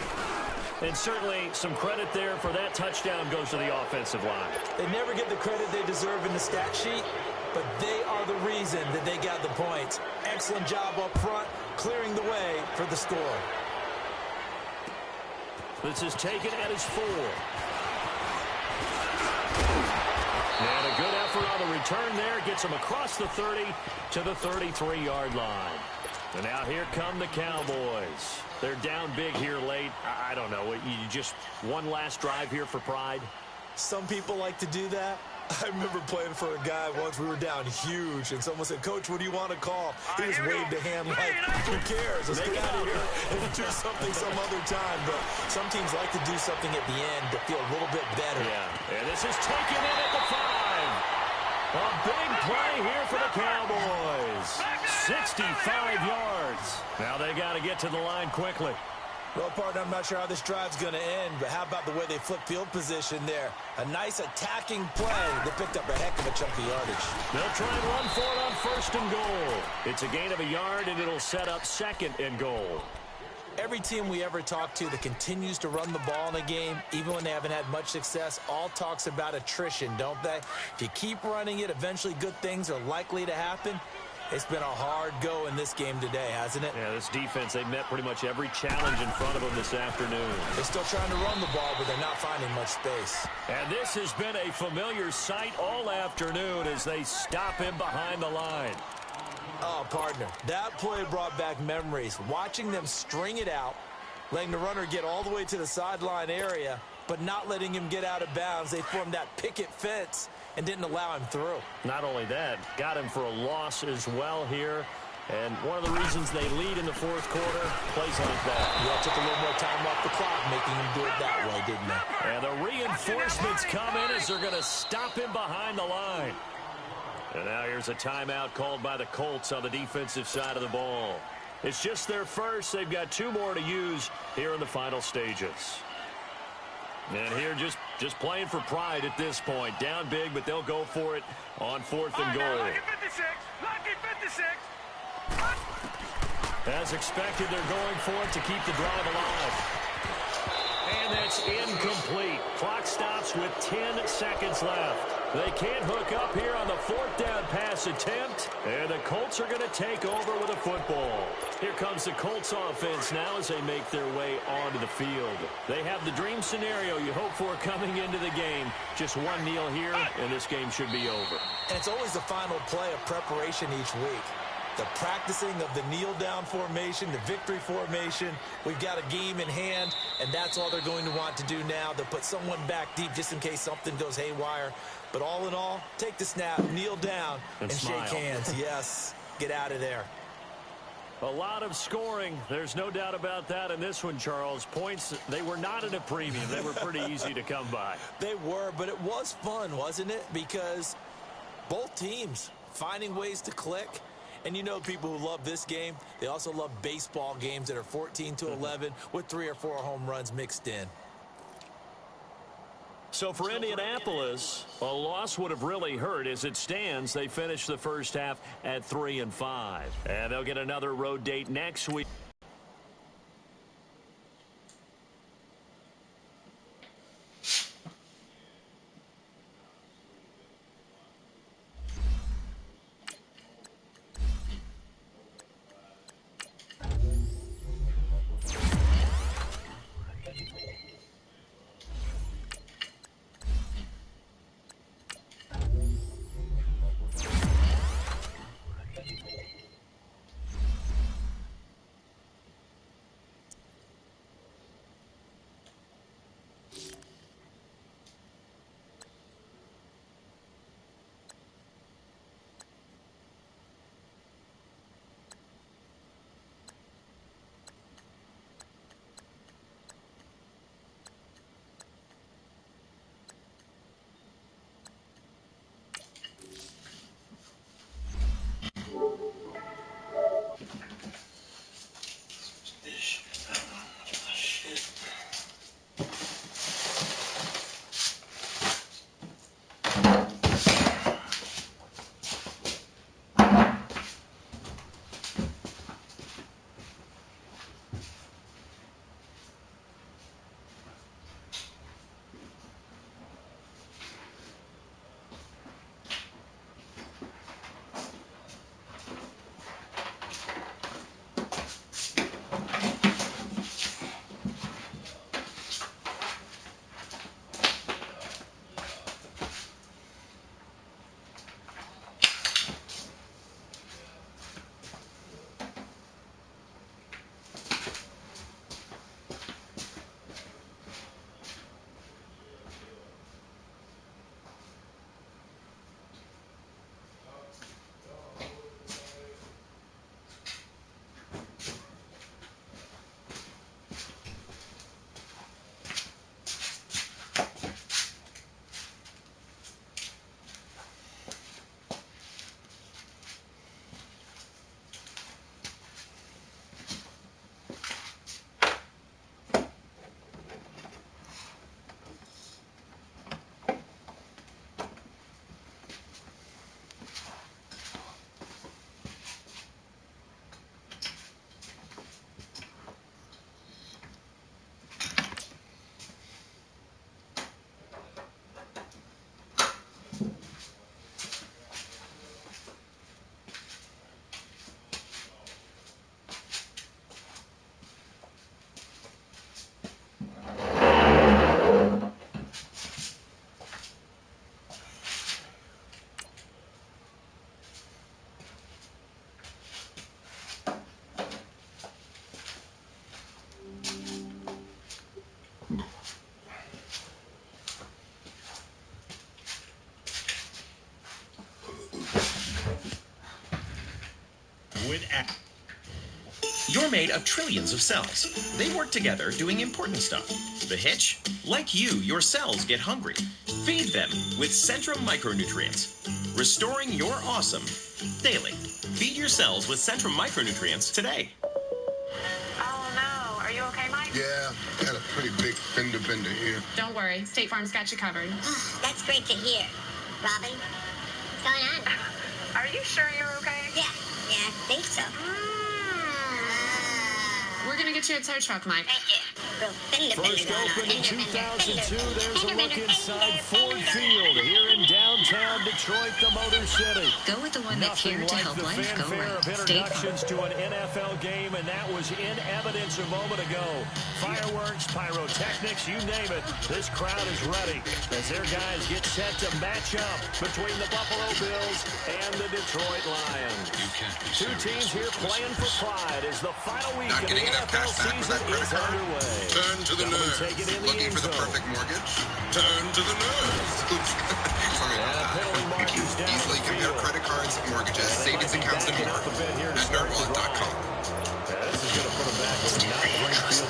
And certainly some credit there for that touchdown goes to the offensive line. They never get the credit they deserve in the stat sheet, but they are the reason that they got the points. Excellent job up front, clearing the way for the score. This is taken at his 4. And a good effort on the return there. Gets him across the 30 to the 33-yard line. And now here come the Cowboys. They're down big here late. I don't know. You just one last drive here for pride? Some people like to do that. I remember playing for a guy once. We were down huge, and someone said, "Coach, what do you want to call?" He just waved a hand like, "Who cares? Let's get out of here and do something some other time." But some teams like to do something at the end to feel a little bit better. Yeah, and this is taken in at the 5. A big play here for the Cowboys. 65 yards. Now they got to get to the line quickly. Well, partner, I'm not sure how this drive's going to end, but how about the way they flip field position there? A nice attacking play. They picked up a heck of a chunk of yardage. They'll try and run for it on 1st and goal. It's a gain of a yard, and it'll set up 2nd and goal. Every team we ever talk to that continues to run the ball in a game, even when they haven't had much success, all talks about attrition, don't they? If you keep running it, eventually good things are likely to happen. It's been a hard go in this game today, hasn't it? Yeah, this defense, they met pretty much every challenge in front of them this afternoon. They're still trying to run the ball, but they're not finding much space. And this has been a familiar sight all afternoon as they stop him behind the line. Oh, partner, that play brought back memories. Watching them string it out, letting the runner get all the way to the sideline area, but not letting him get out of bounds. They formed that picket fence and didn't allow him through. Not only that, got him for a loss as well here. And one of the reasons they lead in the 4th quarter, plays like that. Yeah, took a little more time off the clock, making him do it that way, didn't they? And the reinforcements come in as they're going to stop him behind the line. And now here's a timeout called by the Colts on the defensive side of the ball. It's just their first. They've got 2 more to use here in the final stages. And here just playing for pride at this point. Down big, but they'll go for it on 4th and goal. Lucky 56. Lucky 56. As expected, they're going for it to keep the drive alive. And that's incomplete. Clock stops with 10 seconds left. They can't hook up here on the 4th down pass attempt. And the Colts are going to take over with a football. Here comes the Colts offense now as they make their way onto the field. They have the dream scenario you hope for coming into the game. Just one kneel here, and this game should be over. And it's always the final play of preparation each week. The practicing of the kneel-down formation, the victory formation. We've got a game in hand, and that's all they're going to want to do now. They'll put someone back deep just in case something goes haywire. But all in all, take the snap, kneel down, and shake hands. Yes, get out of there. A lot of scoring. There's no doubt about that in this one, Charles. Points, they were not at a premium. They were pretty easy to come by. They were, but it was fun, wasn't it? Because both teams finding ways to click. And you know people who love this game, they also love baseball games that are 14-11 with 3 or 4 home runs mixed in. So for Indianapolis, a loss would have really hurt. As it stands, they finished the first half at 3-5. And they'll get another road date next week. You're made of trillions of cells. They work together doing important stuff. The hitch? Like you, your cells get hungry. Feed them with Centrum micronutrients. Restoring your awesome daily. Feed your cells with Centrum micronutrients today. Oh no, are you okay, Mike? Yeah, had a pretty big fender bender here. Don't worry, State Farm's got you covered. That's great to hear. Robin, what's going on? Are you sure you're okay? Yeah, I think so. We're gonna get you a tow truck, Mike. Thank you. First opened in 2002, there's a look inside Ford Field here in downtown Detroit, the Motor City. Go with the one that's here to help life go right. State Farm. Introductions to an NFL game, and that was in evidence a moment ago. Fireworks, pyrotechnics, you name it. This crowd is ready as their guys get set to match up between the Buffalo Bills and the Detroit Lions. Two teams here playing for pride as the final week of the NFL season is underway. Turn to the nerds. Looking for the perfect mortgage? Turn to the nerds. Sorry about that. You can easily compare credit cards, mortgages, savings accounts, and more at nerdwallet.com. This is going to put them back in a not great field position.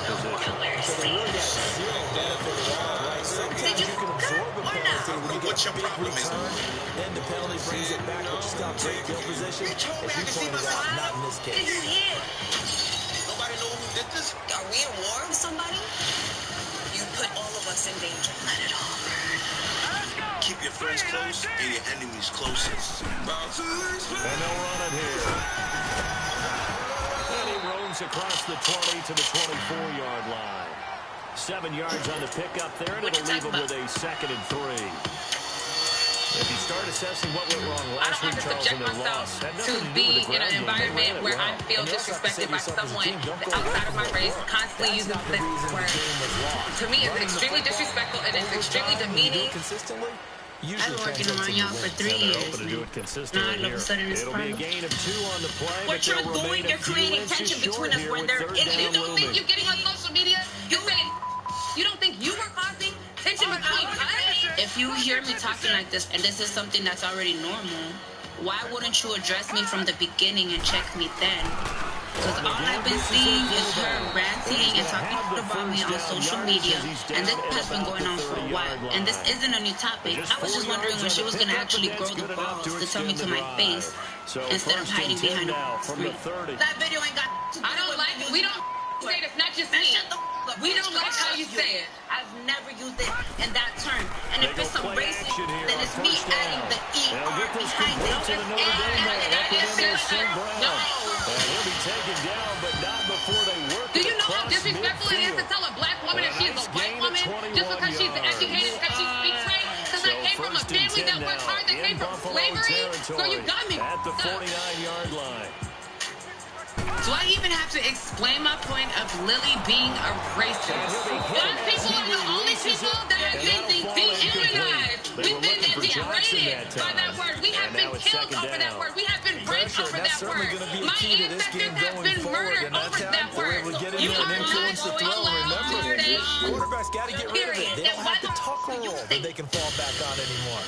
So they really got zero benefit at all, right? Sometimes you can absorb a penalty when you get a big return, then the penalty brings it back, but you still have great field position. As you pointed out, not in this case. Nobody know who did this? Are we at war with somebody? You put all of us in danger. Let it all burn. Keep your friends close and your enemies closest. And they'll run it here. And he roams across the 20 to the 24-yard line. 7 yards on the pickup there, and it'll leave him with a 2nd and 3. If you start assessing what went wrong last week, Charles, in their loss, To be in an environment where I feel disrespected by someone outside of my race, constantly using the word. To me, it's extremely disrespectful and it's extremely demeaning. Consistently? I've been working around y'all for 3 years, to do it man. consistently Now all of a here. sudden it's It'll be a problem. gain of 2 on the play. What but you're they'll doing, remain a you're few creating inches tension short between us here where with they're third in down it. You don't looming. think you're getting on social media? You're saying, you don't think you were causing tension between us? If you hear me talking like this, and this is something that's already normal, why wouldn't you address me from the beginning and check me then? Because all I've been seeing is her ranting and talking about me on social media, and this has been going on for a while. And this isn't a new topic. I was just wondering when she was going to actually grow the balls to tell me to my face instead of hiding behind a screen. That video ain't got. I don't like it. We don't say this, not just me. We don't like how you say it. I've never used it in that term. And if it's a racist, then it's me adding the ER behind it. No. And he'll be taken down, but not before they work. Do you know how disrespectful it is to tell a black woman that she's a white woman just because she's educated, because she speaks right? Because I came from a family that worked hard, that came from slavery. So you got me. At the 49-yard line. Do I even have to explain my point of Lily being a racist? Black people are the only people that have been dehumanized. We've been degraded by that word. We have been killed over that word. We have been raped over that word. My ancestors have been murdered over that word. You are not allowed to say Quarterbacks got to get rid of it. They don't have the tuck Period. rule that they can fall back on anymore.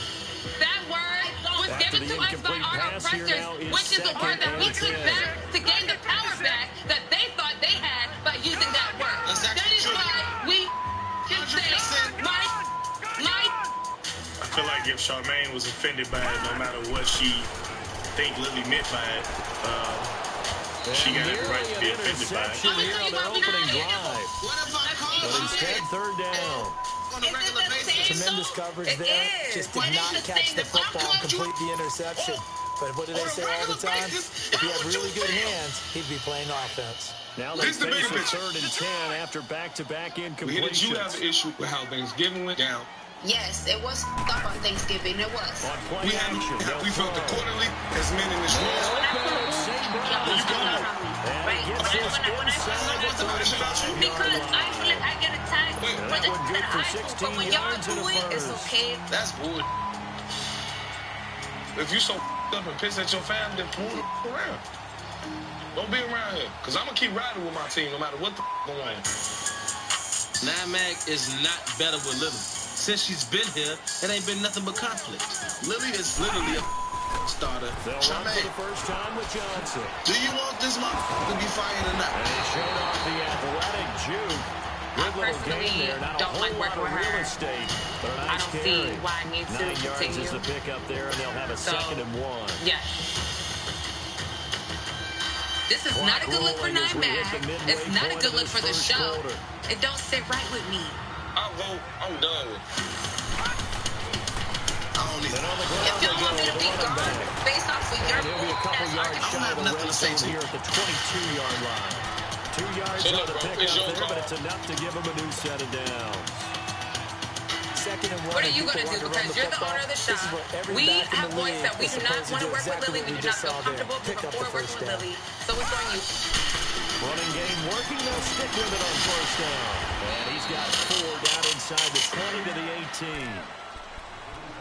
that word was given to us by our oppressors, which is the word that we took back to gain the power back that they thought they had by using that word. That is why we can say, Mike. I feel like if Charmaine was offended by it, no matter what she think Lily meant by it, she got every right to be offended by it. Here on their opening drive. But instead, third down. Tremendous coverage there. Just did not catch the football and complete the interception. But what do they say all the time? If he had really good hands, he'd be playing offense. Now they face a 3rd and 10 after back-to-back incompletions. You have an issue with how Thanksgiving went down. Yes, it was up on Thanksgiving. It was. On play action, We felt accordingly as men in this room. Because I feel like I get attacked for the things that I do. But when y'all do it, it's okay. That's bull. If you so up and piss at your family, then move around. Don't be around here. Because I'm going to keep riding with my team no matter what the going on. Mag is not better with Lily. Since she's been here, it ain't been nothing but conflict. Lily is literally a starter. They'll run for the first time with Johnson. Do you want this motherfucker to be fired or not? And he showed off the athletic juke. Good little game there. Not a whole lot of real estate, but a nice carry. See why I need to 9 yards continue. is the pickup there, and they'll have a 2nd and 1. Yes. This is not a good look for Nine-Bag. It's not a good look for the show. It don't sit right with me. I'm done with it. If y'all want me to be guard based off of your He'll be a couple yards shy of the nothing red to say zone to you. here at the 22-yard line. 2 yards on the pickup there, but it's enough to give him a new set of downs. 2nd and 1. What are you going to do? Because you're the owner of the shop. We have boys that we do not want to work with Lily. We do not feel comfortable before working with Lily. So it's on you. Running game working. They'll stick with it on first down. And he's got 4 down inside the 20 to the 18.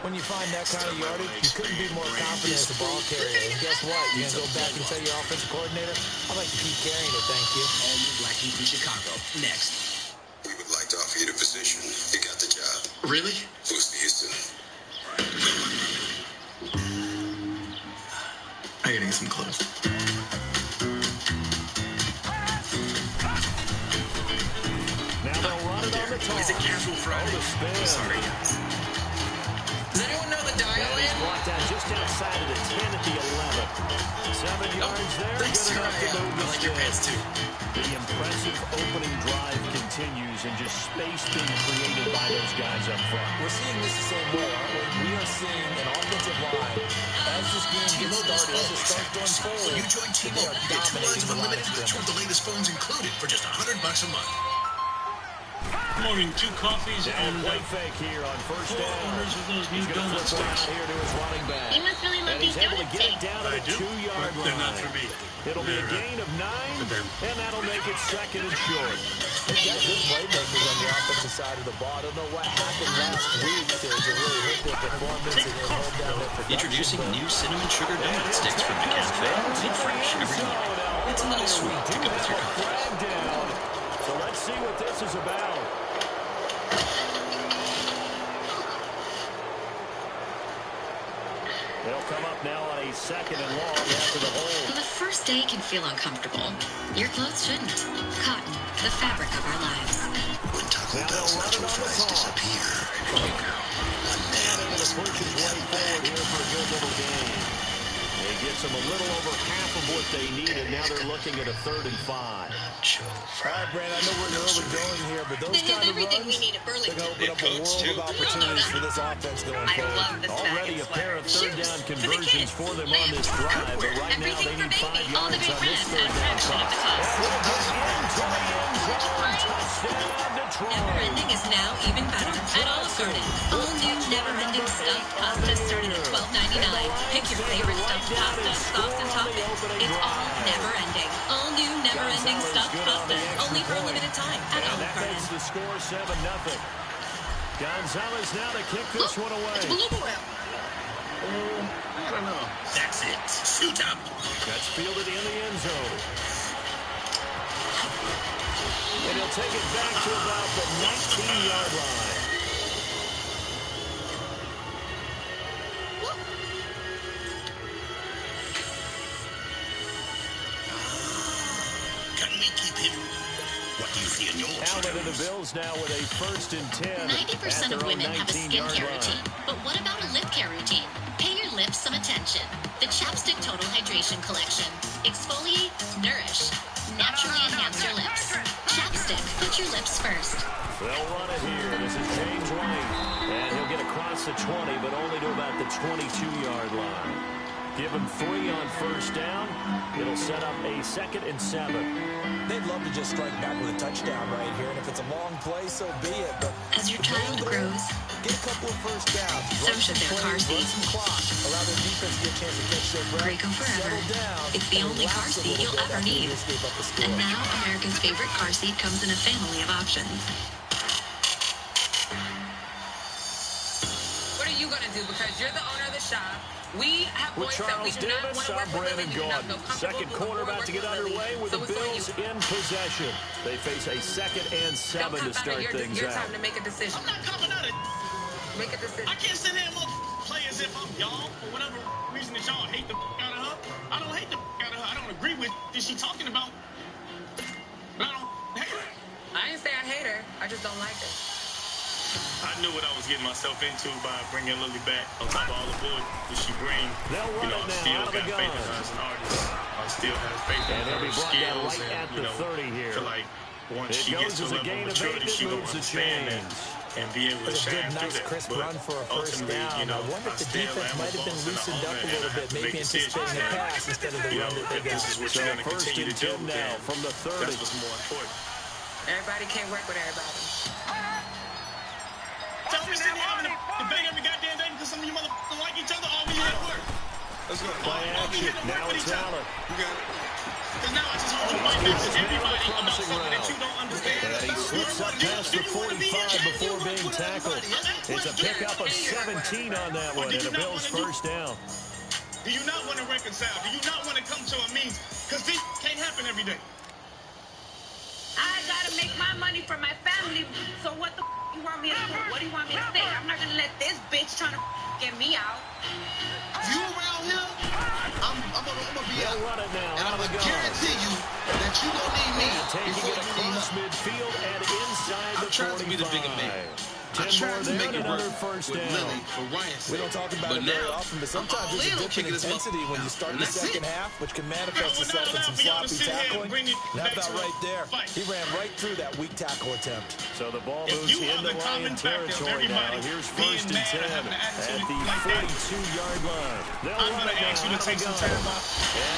When you find that kind of yardage, you couldn't be more confident as a ball carrier. And guess what? You're going to go back and tell your offensive coordinator, I'd like to keep carrying it, thank you. All you black heat from Chicago. Next. We would like to offer you the position. You got the job. Really? Who's Houston? I gotta get some clothes. Now they'll run it on the top. Is it casual Friday? I'm sorry, guys. Does anyone know the dial in? Blocked out just outside of the 10 at the 11. 7 yards there. Thanks, Good enough to move I the like your pants too. The impressive opening drive continues and just space being created by those guys up front. We're seeing this the same way, aren't we? We are seeing an offensive line as this game gets started, as it starts going forward. When you join T-Mobile, you get 2 lines of unlimited with 2 of the latest phones included for just $100 a month. Morning, 2 coffees and play fake here on first down. owners of those new He's going to donut flip one out sticks. here to his running back. You must really love And he's these able to donut get it sticks. down to I the do, 2-yard but they're not for line. me. It'll be a gain of 9, and that'll make it 2nd and short. They've got good playmakers on the offensive side of the ball. I don't know what happened last week to really hit their performance and hold down their production. Introducing new cinnamon sugar donut sticks from the cafe. Made fresh every morning. It's a little sweet to go with your coffee. So let's see what this is about. They'll come up now on a 2nd and long after the hold. Well, the first day can feel uncomfortable. Your clothes shouldn't. Cotton, the fabric of our lives. When Taco Bell's nacho fries disappear, one man Able to push his way forward here for a good little game. He gets them a little over half of what they needed. Now they're looking at a 3rd and 5. All right, Brand, I know we're early going here, but those kind of runs, they're going to open up a world of opportunities for this offense going forward. love this Already a pair of 3rd down conversions for them on this drive, but right now they need 5 yards on this 3rd down try. Touchdown, Detroit. Never Ending is now even better at Olive Garden. All new Never Ending stuffed pasta starting at $12.99. Pick your favorite stuffed pasta, sauce, and toppings. It's all Never Ending. All new Never Ending stuffed pasta. Only for a limited time at And Olive that Garden. makes the score 7-0. Gonzalez now to kick this one away. I don't know. That's it. Shoot up. That's fielded in the end zone. And he'll take it back to about the 19-yard line. Can we keep him? What do you see in your Allen and the Bills now with a 1st and 10. 90% of women have a skincare routine, but what about a lip care routine? Pay your lips some attention. The Chapstick Total Hydration Collection. Exfoliate, nourish, naturally enhance your lips. Chapstick, put your lips first. They'll run it here. This is James White. And he'll get across the 20, but only to about the 22-yard line. Give him 3 on first down. It'll set up a 2nd and 7. They'd love to just strike back with a touchdown right here, and if it's a long play, so be it. But as your child grows, get a couple of first downs. So should their car seat. Some clock. Allow their defense to get a chance to catch their breath. Graco Forever. It's the only car seat you'll ever need. And now, America's favorite car seat comes in a family of options. What are you going to do? Because you're the owner of the shop. We have With boys that we Charles do not Davis, want to I'm work with Brandon Lily. We do not Gaudin. feel comfortable Second quarter about to get underway with the Bills in possession. They face a 2nd and 7 to start things your out. time to make a decision. I'm not coming out of Make a decision. I can't sit here and play as as if y'all, for whatever reason that y'all hate the out of her. I don't hate the out of her. I don't agree with that she talking about. But I don't hate her. I didn't say I hate her. I just don't like her. I knew what I was getting myself into by bringing Lily back. On top of all the bull that she bring, you know, I still got faith in her as an artist. I still have faith in her skills, and you know, feel like once she gets to a level of maturity, she gonna understand that and be able to shine through that. Crisp But run for a first ultimately, down. you know, I wonder if the defense might have been loosened up a little bit, maybe anticipating a pass instead of the run that they got. This is what you're going to continue to do now from the 30. That's what's more important. Everybody can't work with everybody. Tell me sitting having a debate every goddamn day because some of you motherfuckers don't like each other. All we here to work. Let's go. All we here to work with each other. You got it. Because now I just heard you fight back to everybody about something that you don't understand. And he slips up past the 45 before being tackled. It's a pickup of 17 on that one and a Bills first down. Do you not want to reconcile? Do you not want to come to a means? Because this can't happen every day. I gotta make my money for my family. So what the you want me to do? What do you want me to say? I'm not gonna let this bitch trying to get me out. You around here, I'm gonna be out. Run it now. And I'm gonna guarantee you that you gonna need me taking before it you need across us. midfield and inside the 45. I'm trying to be the bigger man. I tried to make it work with Lily for Ryan's sake. We don't talk about it very often, but sometimes there's a dip in intensity when you start the second half, which can manifest itself in some sloppy tackling. That about right there. He ran right through that weak tackle attempt. So the ball moves into Lion territory now. Here's first and 10 at the 42-yard line. They'll run it now. And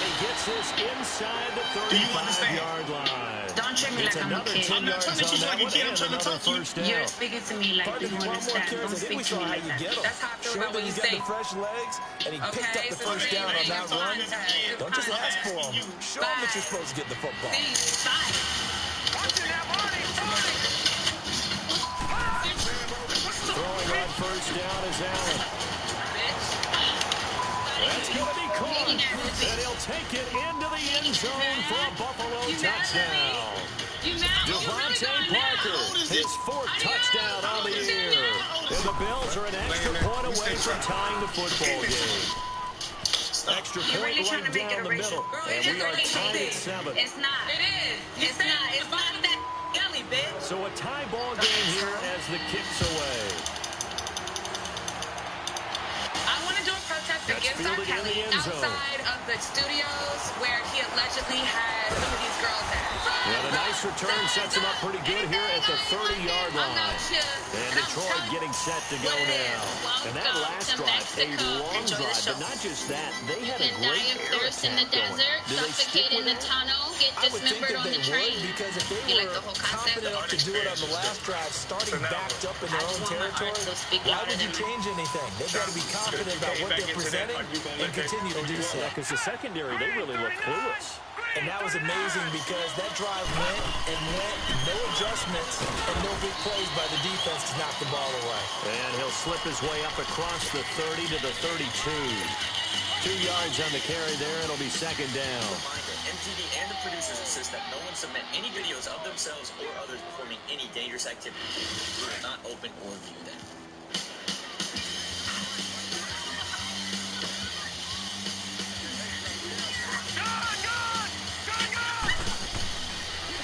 he gets this inside the 35-yard line. Don't treat me It's like I'm a another kid. 10 yards on that one and another first down. You're speaking to me like you understand. Don't speak to me like that. That's how I feel about when you say. He's got the fresh legs, and he picked up the first down on that run. Don't just ask for him. Show him that you're supposed to get the football. Throwing on first down is Allen. That's going to be caught. And he'll take it into the end zone for a Buffalo touchdown. Devontae Parker, his fourth touchdown on the year. And the Bills are an extra point away from tying the football game. Extra point right down the middle. And we are tied at 7. It's not. It is. It's not. It's not that gully, bitch. So a tie ball game here as the kick's away. I want to do a protest against R. Kelly outside of the studios where he allegedly had some of these girls at. And a nice return sets him up pretty good here at the 30-yard line. And Detroit getting set to go now. And that last drive, a long drive, but not just that. They had a great air in the desert, suffocate in the tunnel, get dismembered on the train. Because if they were confident enough to do it on the last drive, starting backed up in their own territory, why would you change anything? They've got to be confident about what they're presenting and continue to do so. Yeah, because the secondary, they really look clueless. And that was amazing because that drive went and went, no adjustments, and no big plays by the defense to knock the ball away. And he'll slip his way up across the 30 to the 32. 2 yards on the carry there. It'll be second down. MTV and the producers insist that no one submit any videos of themselves or others performing any dangerous activity. We will not open or view them.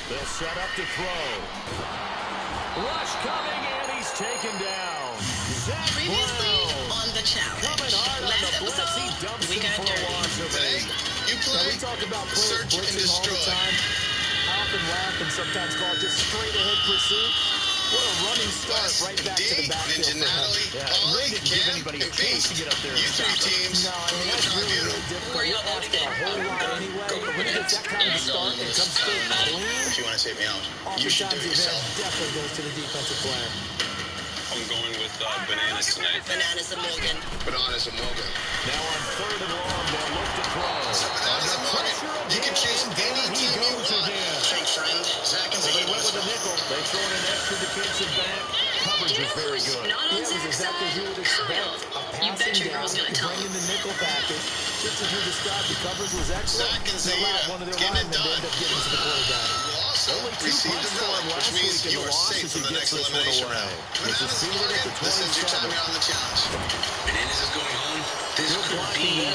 They'll set up to throw. Rush coming, and he's taken down. Zach Brown. On the challenge. Coming hard on the blitz. He dumps him for a loss of 8. You play, we talk about players search and blitzing all the destroy. time. I often laugh and sometimes call it just straight ahead pursuit. What a running start right back to the backfield for him. Yeah, really didn't give anybody a chance to get up there and stop him. No, I mean, that's really, really difficult. You're asking a whole lot anyway, but when he gets that kind of start and comes through clean, If you want to take me out, you should do oftentimes it the yourself. advantage definitely goes to the defensive player. I'm going with bananas tonight. Bananas and Morgan. Bananas and Morgan. Now on 3rd and long, they'll look to throw. Bananas and Morgan. You can choose any team you want. Fake friend, Zach and They went with a nickel. They throw in an extra defensive back. Coverage was very good. Yeah, it was exactly as you would expect. A passing down, you bring in the nickel package. Just as you described, the coverage was excellent. They allowed one of their linemen to end up getting to the quarterback. So, receive the relic, which means you are safe from the next elimination round. Bananas is Morgan. This ends your time here on the challenge. Bananas is going home. This could be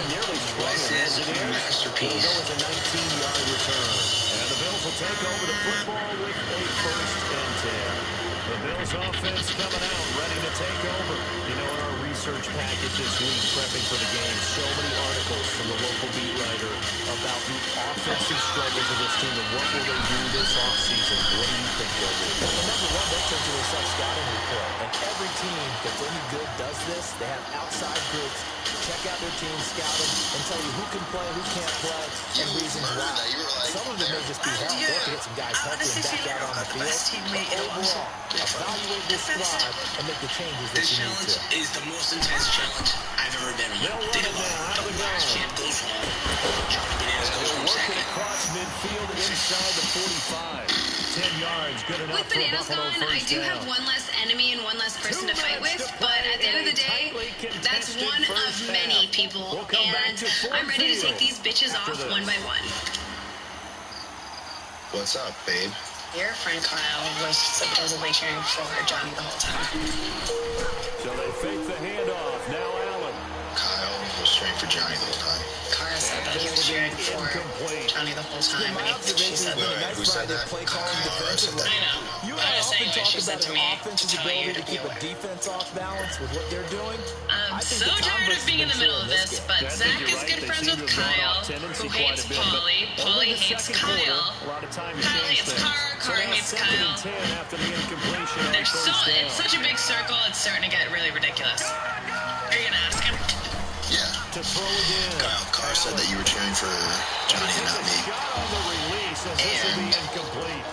Wes's masterpiece. It was a 19-yard return. And the Bills will take over the football with a 1st and 10. The Bills offense coming out, ready to take over. You know, in our research packet this week, prepping for the game, so many articles from the local beat writer about the offensive struggles of this team and what will they do this offseason. What do you think they'll do? Well, number one, they tend to a self-scouting report. And every team that's any good does this. They have outside groups. Check out their team, scout them, and tell you who can play, who can't play, and reasons why. Some of it may just be health. They have to get some guys healthy and back out on the field. But overall, evaluate this squad and make the changes that you need to. This challenge is the most intense challenge I've ever been on. Did it well. The last champ goes home. Johnny Bananas goes home second. Across midfield inside the 45. 10 yards, good enough. With Bananas gone, I do have one less enemy and one less person to fight with, but at the end of the day, that's one of many people, and I'm ready to take these bitches off one by one. What's up, babe? Your friend Kyle was supposedly cheering for Johnny the whole time. So they fake the handoff. Now Allen. Kyle was cheering for Johnny the whole time. Kyle said that he was cheering for Johnny the whole time, and she said that. Who said that? Kyle said that. I know. You But I was saying what often talk she said about to an me offense's to tell you ability to to be keep a aware. defense off balance with what they're doing. I'm I think so the tired converse of being in has the been middle true of in this, game. but Yeah, I Zach think you're is right. good They friends seem with to have gone Kyle, off tendency who quite hates a bit, but Paulie. over Paulie the hates second quarter, Kyle. a lot of time to Kyle change hates things. Carr. So Carr now hates 2nd and Kyle. 10 after the incompletion on There's so, first down. it's such a big circle, it's starting to get really ridiculous. Are you gonna ask him? Yeah. To throw again. Kyle Carr said that you were cheering for Johnny and not me. Shot on the release as this will be incomplete.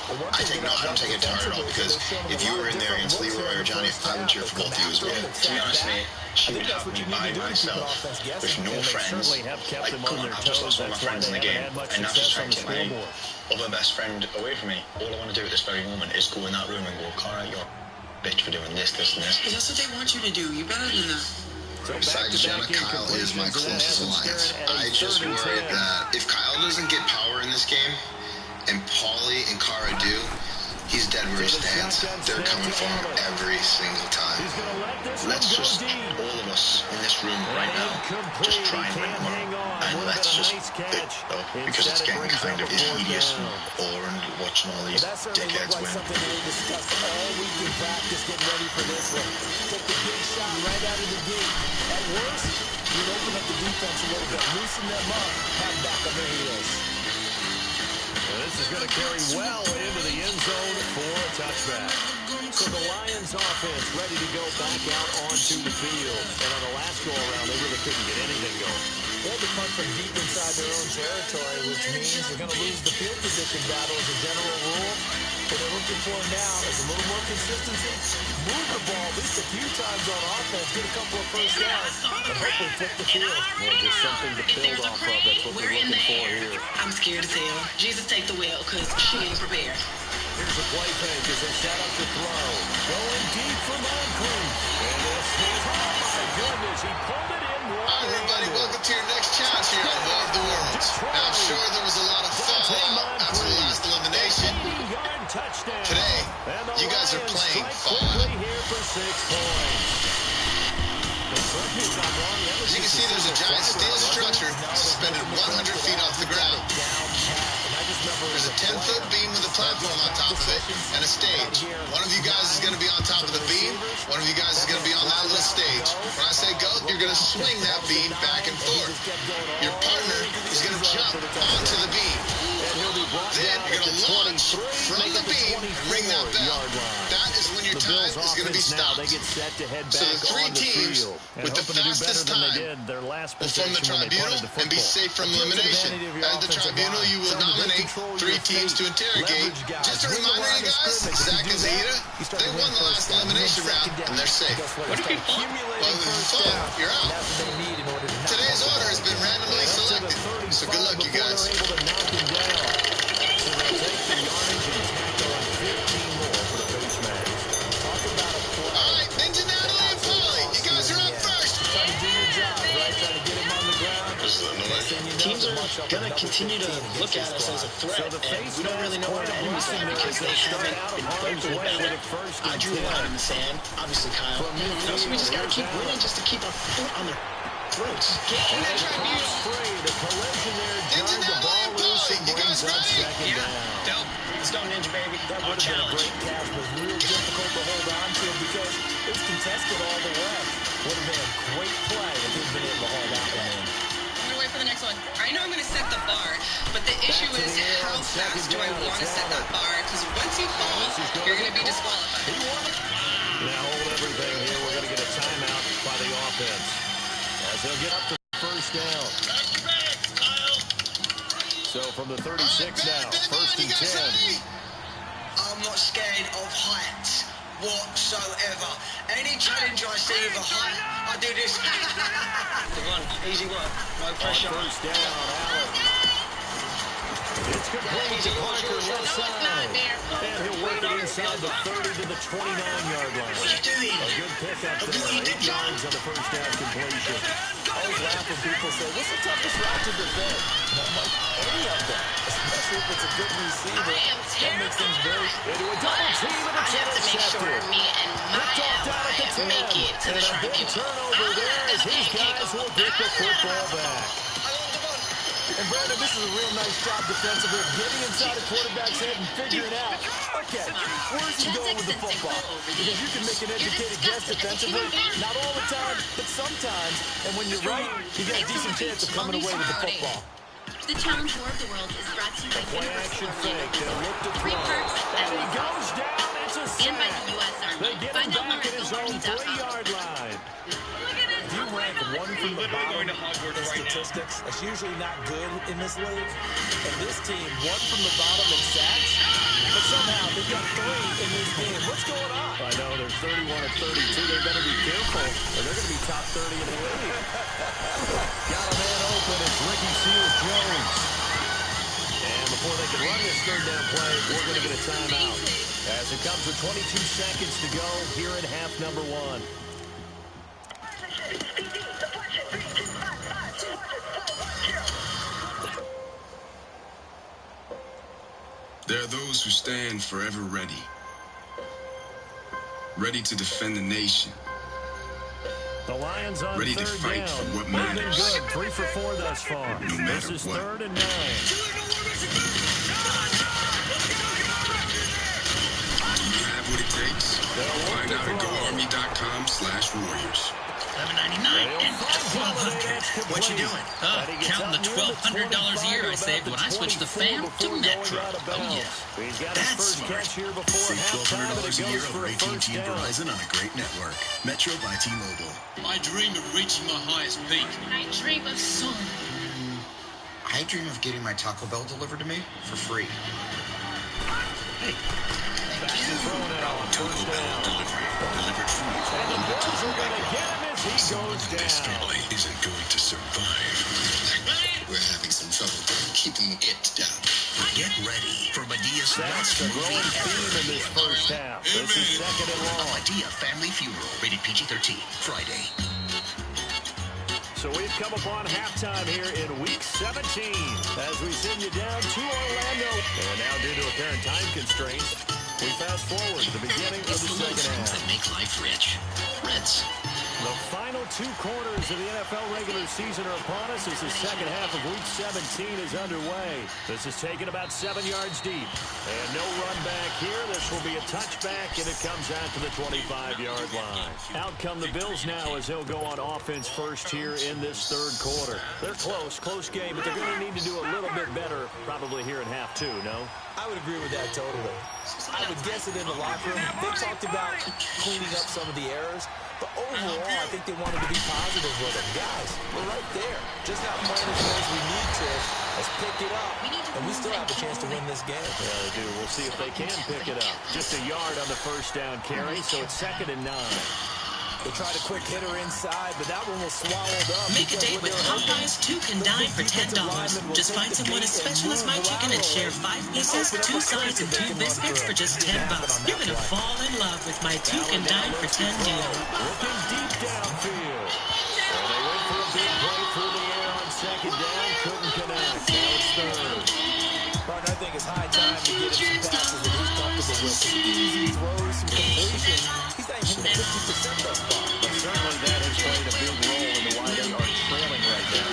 I don't take it to heart at all, because if you were in there against Leroy or Johnny, I would cheer for both of you as well. To be honest, mate, she would have me by myself with no friends. Like, come on, I've just lost all my friends in the game, and now she's trying to take my other best friend away from me. All I want to do at this very moment is go in that room and go, Cara, you're a bitch for doing this, this, and this. Hey, that's what they want you to do. You better than that. Besides Jenna, Kyle is my closest alliance. I just worry that if Kyle doesn't get power in this game, and Paulie and Cara do, he's dead where he stands. They're coming for him every single time. Let's just, all of us in this room right now, just try and win tomorrow. And let's just, because it's getting kind of tedious and boring watching all these dickheads win. Something we discussed all week in practice, getting ready for this one. Take the big shot right out of the gate. At worst, you open up the defense a little bit, loosen them up, have back on their heels. And this is going to carry well into the end zone for a touchback. So the Lions offense ready to go back out onto the field. And on the last go-around, they really couldn't get anything going. They had to punt from deep inside their own territory, which means they're going to lose the field position battle as a general rule. What they're looking for now is a little more consistency, move the ball at least a few times on offense, get a couple of first downs, and hopefully flip the field. Well, just something to build off of. That's what we're looking for here. I'm scared as hell. Jesus, take the wheel, because she ain't prepared. Here's a play fake as they set up the throw. Going deep for Moncrief. And this is, oh my goodness, he pulled it in one. Hi everybody, welcome to your next challenge here on War of the Worlds. Now I'm sure there was a lot of fallout after the last elimination. Today, you guys are playing Fallout. As you can see, there's a giant steel structure suspended 100 feet off the ground. There's a 10-foot beam with a platform on top of it and a stage. One of you guys is going to be on top of the beam. One of you guys is going to be on that little stage. When I say go, you're going to swing that beam back and forth. Your partner is going to jump onto the beam. Then you're going to launch from the beam and ring that bell. That is when your time is going to be stopped. So the three teams with the fastest time will form the tribunal and be safe from elimination. At the tribunal, you will nominate 3 teams to interrogate. Just a reminder, you guys, Zach and Zahida, they won the last elimination round, and they're safe. What if you fall? Well, if you fall, you're out. Today's order has been randomly selected, so good luck, you guys. All right, Ninja Natalie and Paulie, you guys are up first. Trying to do your job, right? Trying to get him on the ground. This is annoying. Teams are going to continue to look at us as a threat, and we don't really know where our enemies are because they haven't been vocal about it. I drew a line in the sand, obviously, Kyle. So we just got to keep winning just to keep our foot on their throats. And the collision there jarred the ball loose and brings up second down. Dope. Let's go, Ninja baby. That would have been a great catch, but real difficult to hold on to because it was contested all the way. Would have been a great play if he'd been able to hold that one in. I'm going to wait for the next one. I know I'm going to set the bar, but the issue is how fast do I want to set that bar? Because once you fall, you're going to be disqualified. Now hold everything here. We're going to get a timeout by the offense as they'll get up to first down. So from the 36 now, first and 10. I'm not scared of heights whatsoever. Any challenge I see with a height, I do this. Come on, easy work, no pressure. On first down, Allen. It's complete to Parker left side. And he'll work it inside the 30 to the 29-yard line. What are you doing? A good pickup there, 8 yards on the first down completion. I always laugh when people say, what's the toughest route to defend? And I'm like, any of them, especially if it's a good receiver. That makes things very... Into a double team and it's have to make sure me and my ally make it to the tribunal. Turnover there as these guys will get the football back. And Brandon, this is a real nice job defensively of getting inside a quarterback's head and figuring out, okay, where's he going with the football? Because you can make an educated guess defensively, not all the time, but sometimes. And when you're right, you got a decent chance of coming away with the football. The Challenge War of the World is brought to you by Play Universal action fake. They'll look to Free throw. perks And he goes down. It's a and by sack. the U.S. Army. They get Find him out more back at at his own thearmy.com. 3-yard line. If you rank one from the bottom in statistics, that's usually not good in this league. And this team, one from the bottom in sacks, but somehow they got 3 in this game. What's going on? I know, they're 31 of 32. They better be careful, or they're going to be top 30 in the league. Got a man open. It's Ricky Seals-Jones. And before they can run this third down play, we're going to get a timeout. As it comes with 22 seconds to go here in half number 1. There are those who stand forever ready. Ready to defend the nation. The Lions on ready third to fight down. for what Been matters. good. 3 for 4 thus far. No matter this is what. 3rd and 9. Do you have what it takes? Find out at GoArmy.com/warriors. $11.99 and $1,200. What you doing? Counting the $1,200 a year I saved when I switched the fam to Metro. Oh, yeah. That's smart. Save $1,200 a year over AT&T and Verizon on a great network. Metro by T-Mobile. I dream of reaching my highest peak. I dream of soaring. I dream of getting my Taco Bell delivered to me for free. Hey. Back to throwing it on Taco Bell delivery. Delivered free for and the Bills are going to get him as he goes down. This family isn't going to survive. We're having some trouble keeping it down. Get ready for Medea's That's the growing theme in this first half. This is second and long. Medea Family Funeral, rated PG-13, Friday. So we've come upon halftime here in Week 17 as we send you down to Orlando. And now due to apparent time constraints, we fast forward to the beginning of the second half. That make life rich. Reds. The final 2 quarters of the NFL regular season are upon us as the second half of Week 17 is underway. This is taken about 7 yards deep. And no run back here. This will be a touchback, and it comes out to the 25-yard line. Out come the Bills now as they'll go on offense first here in this third quarter. They're close game, but they're going to need to do a little bit better probably here in half 2, no? I would agree with that totally. I would guess it in the locker room. They talked about cleaning up some of the errors, but overall, I think they wanted to be positive with them. Guys, we're right there. Just not playing as well as we need to. Let's pick it up. And we still have a chance to win this game. Yeah, they do. We'll see if they can pick it up. Just a yard on the first down carry, so it's 2nd and 9. They tried a quick hitter inside, but that one was swallowed up. Make a date with Popeyes 2 can dine for $10. Just find someone as special as my chicken and share 5 pieces, 2 sides, and 2 biscuits for just $10. You're going to fall in love with my 2 can dine for 10 deal. Looking deep downfield. And they went for a big play through the air on 2nd down. Couldn't connect. with some easy throws, some completions. He's not hitting the 50% thus far. But certainly that has played a big role into why they are trailing right now.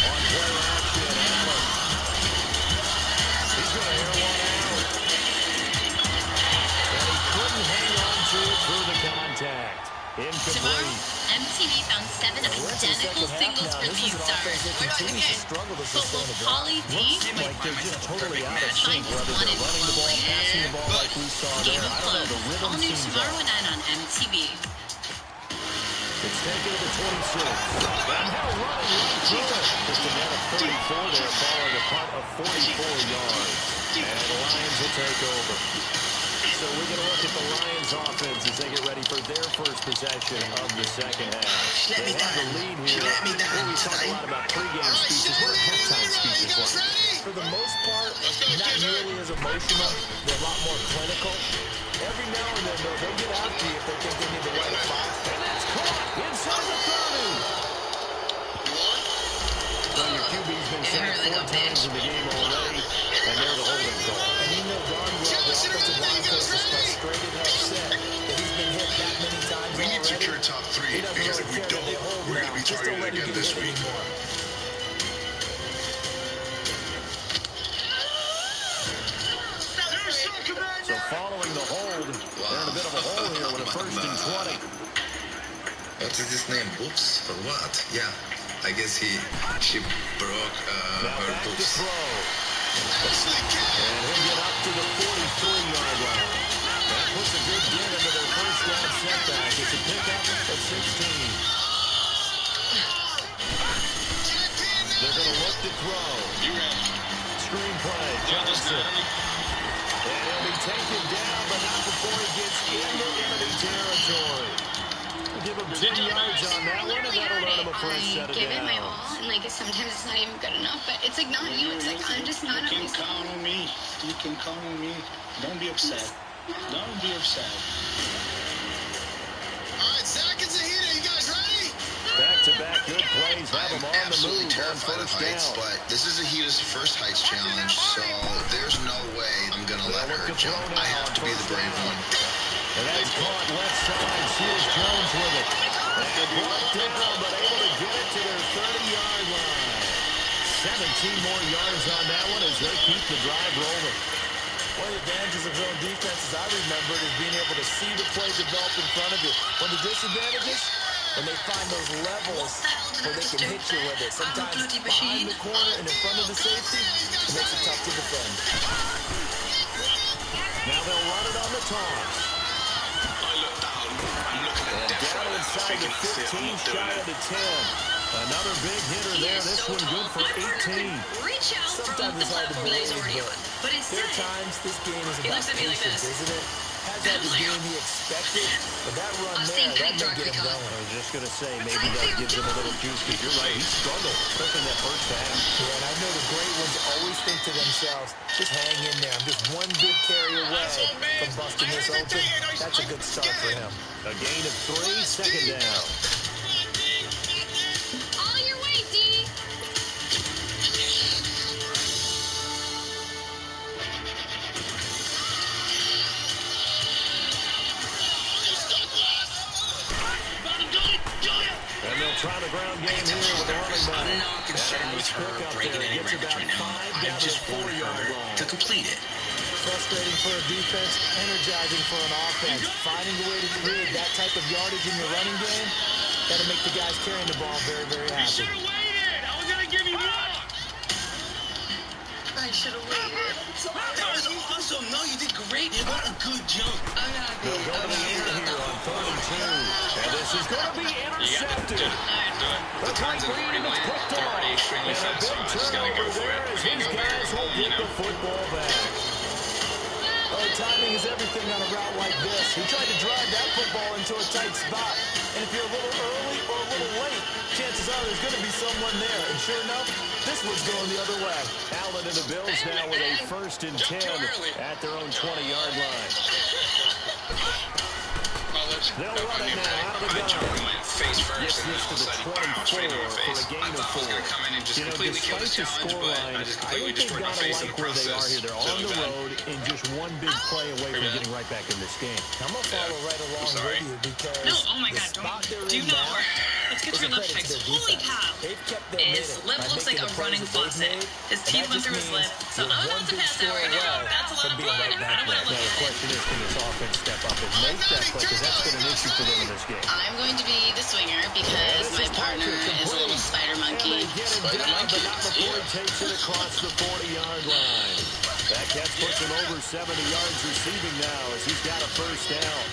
On play action, Allen. He's going to air one out. And he couldn't hang on to it through the contact. Incomplete. Tomorrow, MTV found 7 identical singles for these stars. Where do I begin? But will Pauly D Like they're just totally out of sync, whether they're running the ball, passing the ball like we saw there. I don't know, the rhythm all new seems tomorrow off. night on MTV. It's taken to the 26. And now running right through it. Just a net of 34 there, following a punt of 44 yards. And the Lions will take over. So we're going to look at the Lions offense as they get ready for their first possession of the second half. They have the lead here. Well, we talk a lot about pregame speeches. What are halftime speeches like? For the most part, not nearly as emotional. They're a lot more clinical. Every now and then, though, they'll get after you if they think they need to light a fire. And that's caught inside the 30. So your QB's been sacked 4 times in the game already, and there's a holding call. And you know darn well the offensive line coach is frustrated and upset that he's been hit that many times We need already. secure top 3 because if we don't, we're going to be targeted again this week. So following the hold, they're in a bit of a hole here with a 1st and 20. What is his name? Books or what? Yeah, I guess she broke now her back books. to throw. And he'll get up to the 43-yard line. That puts a good dent into their first down setback. It's a pickup of 16. They're going to look to throw. Screenplay, Johnson. And he'll be taken down, but not before he gets into enemy territory. We'll give him 10 yards on that one, and that'll run him a fresh set of give it my all, downs. and like sometimes it's not even good enough, but it's like not you, it's like I'm just not You can count on me. You can count on me. Don't be upset. Don't be upset. All right, Zach and Zahida, you guys ready? Back-to-back good plays have him on the move on Terrified of first heights, down. but this is Zahida's first heights challenge, so there's no way I'm going to let her jump. I have to be the brave one. And that's caught left side. Sears Jones with it. And brought down, but able to get it to their 30-yard line. 17 more yards on that one as they keep the drive rolling. One of the advantages of zone defense, as I remember it, is being able to see the play develop in front of you. One of the disadvantages, when they find those levels where they can hit you with it. Sometimes behind the corner and in front of the safety, it makes it tough to defend. Now they'll run it on the toss. And down inside the 15, shy of the 10. Another big hitter there. This one good for 18. Sometimes it's hard to believe, but there are times this game is about patience, isn't it? Has had the game he expected, but that run there, that may get him going. I was just going to say, maybe that gives him a little juice, because you're right, he struggled, especially in that first half. Yeah, and I know the great ones always think to themselves, just hang in there. I'm just one big carry away from busting this open. That's a good start for him. A gain of 3, second down. All your way, D. And they'll try the ground game here with the running back. I'm not concerned with her breaking any records right now. I just want her to complete it. Frustrating for a defense, energizing for an offense. Finding a way to create that type of yardage in your running game, that'll make the guys carrying the ball very, very happy. You should have waited. I was going to give you more. I should have waited. That was awesome. No, you did great. You got a good jump. I'm happy. They'll go to the air here on 3rd and 2. And this is going to be intercepted. The times have already went. They're already extremely fast, so I just got to go for it. I mean, His guys will get the football back. Oh, timing is everything on a route like this. He tried to drive that football into a tight spot. And if you're a little early or a little late, chances are there's going to be someone there. And sure enough, this one's going the other way. Allen and the Bills now with a 1st and 10 at their own 20-yard line. They'll run it now out of the gun. face first, and then all of a sudden, bam, straight to my face. I thought I was going to come in and just completely kill this challenge, but I just completely destroyed my face in the process. They're on the road and just one big play away from getting right back in this game. I'm going to follow right along with you because no, oh my God, do not. Let's get to your left pegs. Holy cow. His lip looks like a running faucet. His teeth went through his lip. So I'm about to pass that right now. That's a lot of blood. I don't want to look at it. The question is, can this offense step up and make that play? Because that's been an issue for them in this game. I'm going to be the swinger because my partner is a little spider monkey. Spider monkey. But not before he takes it across the 40-yard line. That catch puts him over 70 yards receiving now as he's got a first down.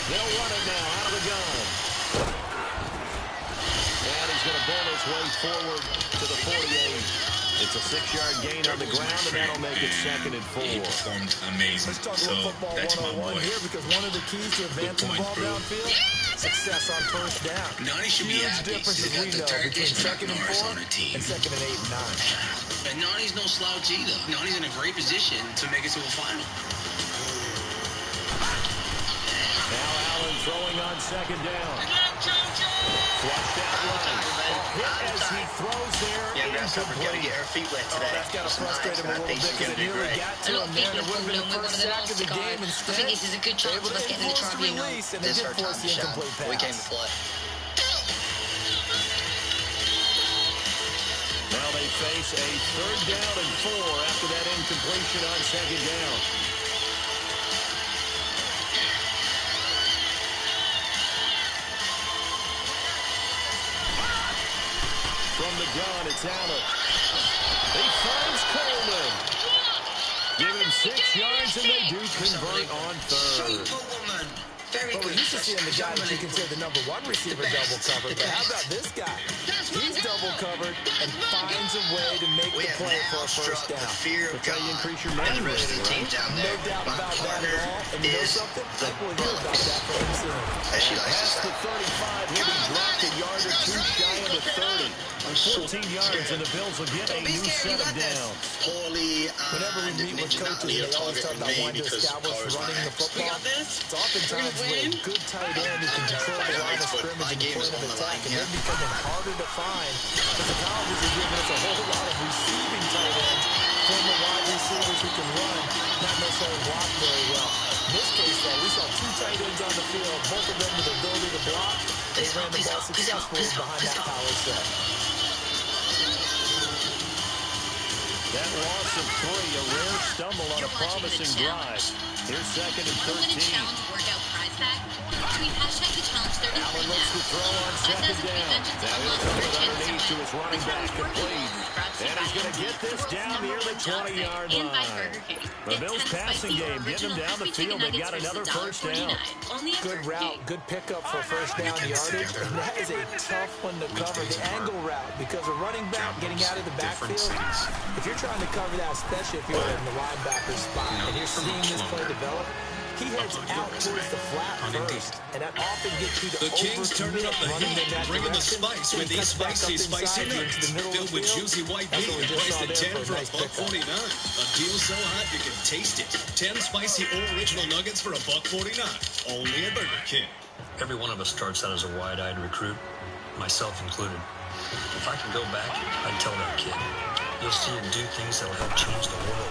They'll run it now out of the gun. And he's going to bull his way forward to the 48. It's a 6-yard gain on the ground, and that'll make it 2nd and 4. He performed amazing. So that's my boy here because one of the keys to advancing the ball downfield, success on first down. Nani should be happy. Difference as we know between 2nd and 4 and 2nd and 8 and 9. And Nani's no slouch either. Nani's in a great position to make it to a final. Now Allen throwing on 2nd down. Flushed out right. Hit as he throws there. Yeah, Grasshopper's got to get her feet wet today. That's got to frustrate him a little bit because it nearly got to him there. It would have been the first sack of the game instead. I think this is a good chance of us getting the trophy. And they did force the incomplete pass. We came to play. Now they face a 3rd down and 4 after that incompletion on 2nd down. From the gun, it's Allen. He finds Coleman. Give him 6 yards, and they do convert on 3rd. Well, we're used to seeing the guy that you consider the #1 receiver double covered, but how about this guy? He's double covered and finds a way to make the play for a first down. Fear of God. Increase your man rating, right? No doubt about that at all. And you know something? I will hear about that from him soon. Past the 35, he'll be dropped a yard or 2 shy of the 30. 14 yards, and the Bills will get a new set of downs. Whenever we meet with coaches, they always talk about wanting to establish running the football. It's oftentimes with a good tight end who can control the line of scrimmage and the point of attack, and they're becoming harder to find because the colleges are giving us a whole lot of receiving tight ends, former wide receivers who can run, not necessarily block very well. In this case, though, we saw 2 tight ends on the field, both of them with the ability to block. They ran the ball successfully behind that power set. That loss of 3, a rare stumble on a promising drive. Here's 2nd and 13. Allen looks to throw on 2nd down. Now he'll throw it underneath to his running back, complete. And he's going to get this down near the 20-yard line. The Bills passing game, getting them down the field. They've got another first down. Good route, good pickup for first down yardage. And that is a tough one to cover, the angle route, because a running back getting out of the backfield, if you're trying to cover that, especially if you're in the linebacker spot, and you're seeing this play develop, he heads out towards the flat first, and that often gets you to the Kings turn it up the heat, bringing the spice with these spicy nuggets, filled with juicy white meat, priced at $10 for $1.49. A deal so hot you can taste it. 10 spicy original nuggets for $1.49, only at Burger King. Every one of us starts out as a wide-eyed recruit, myself included. If I could go back, I'd tell that kid, you'll see him do things that'll help change the world.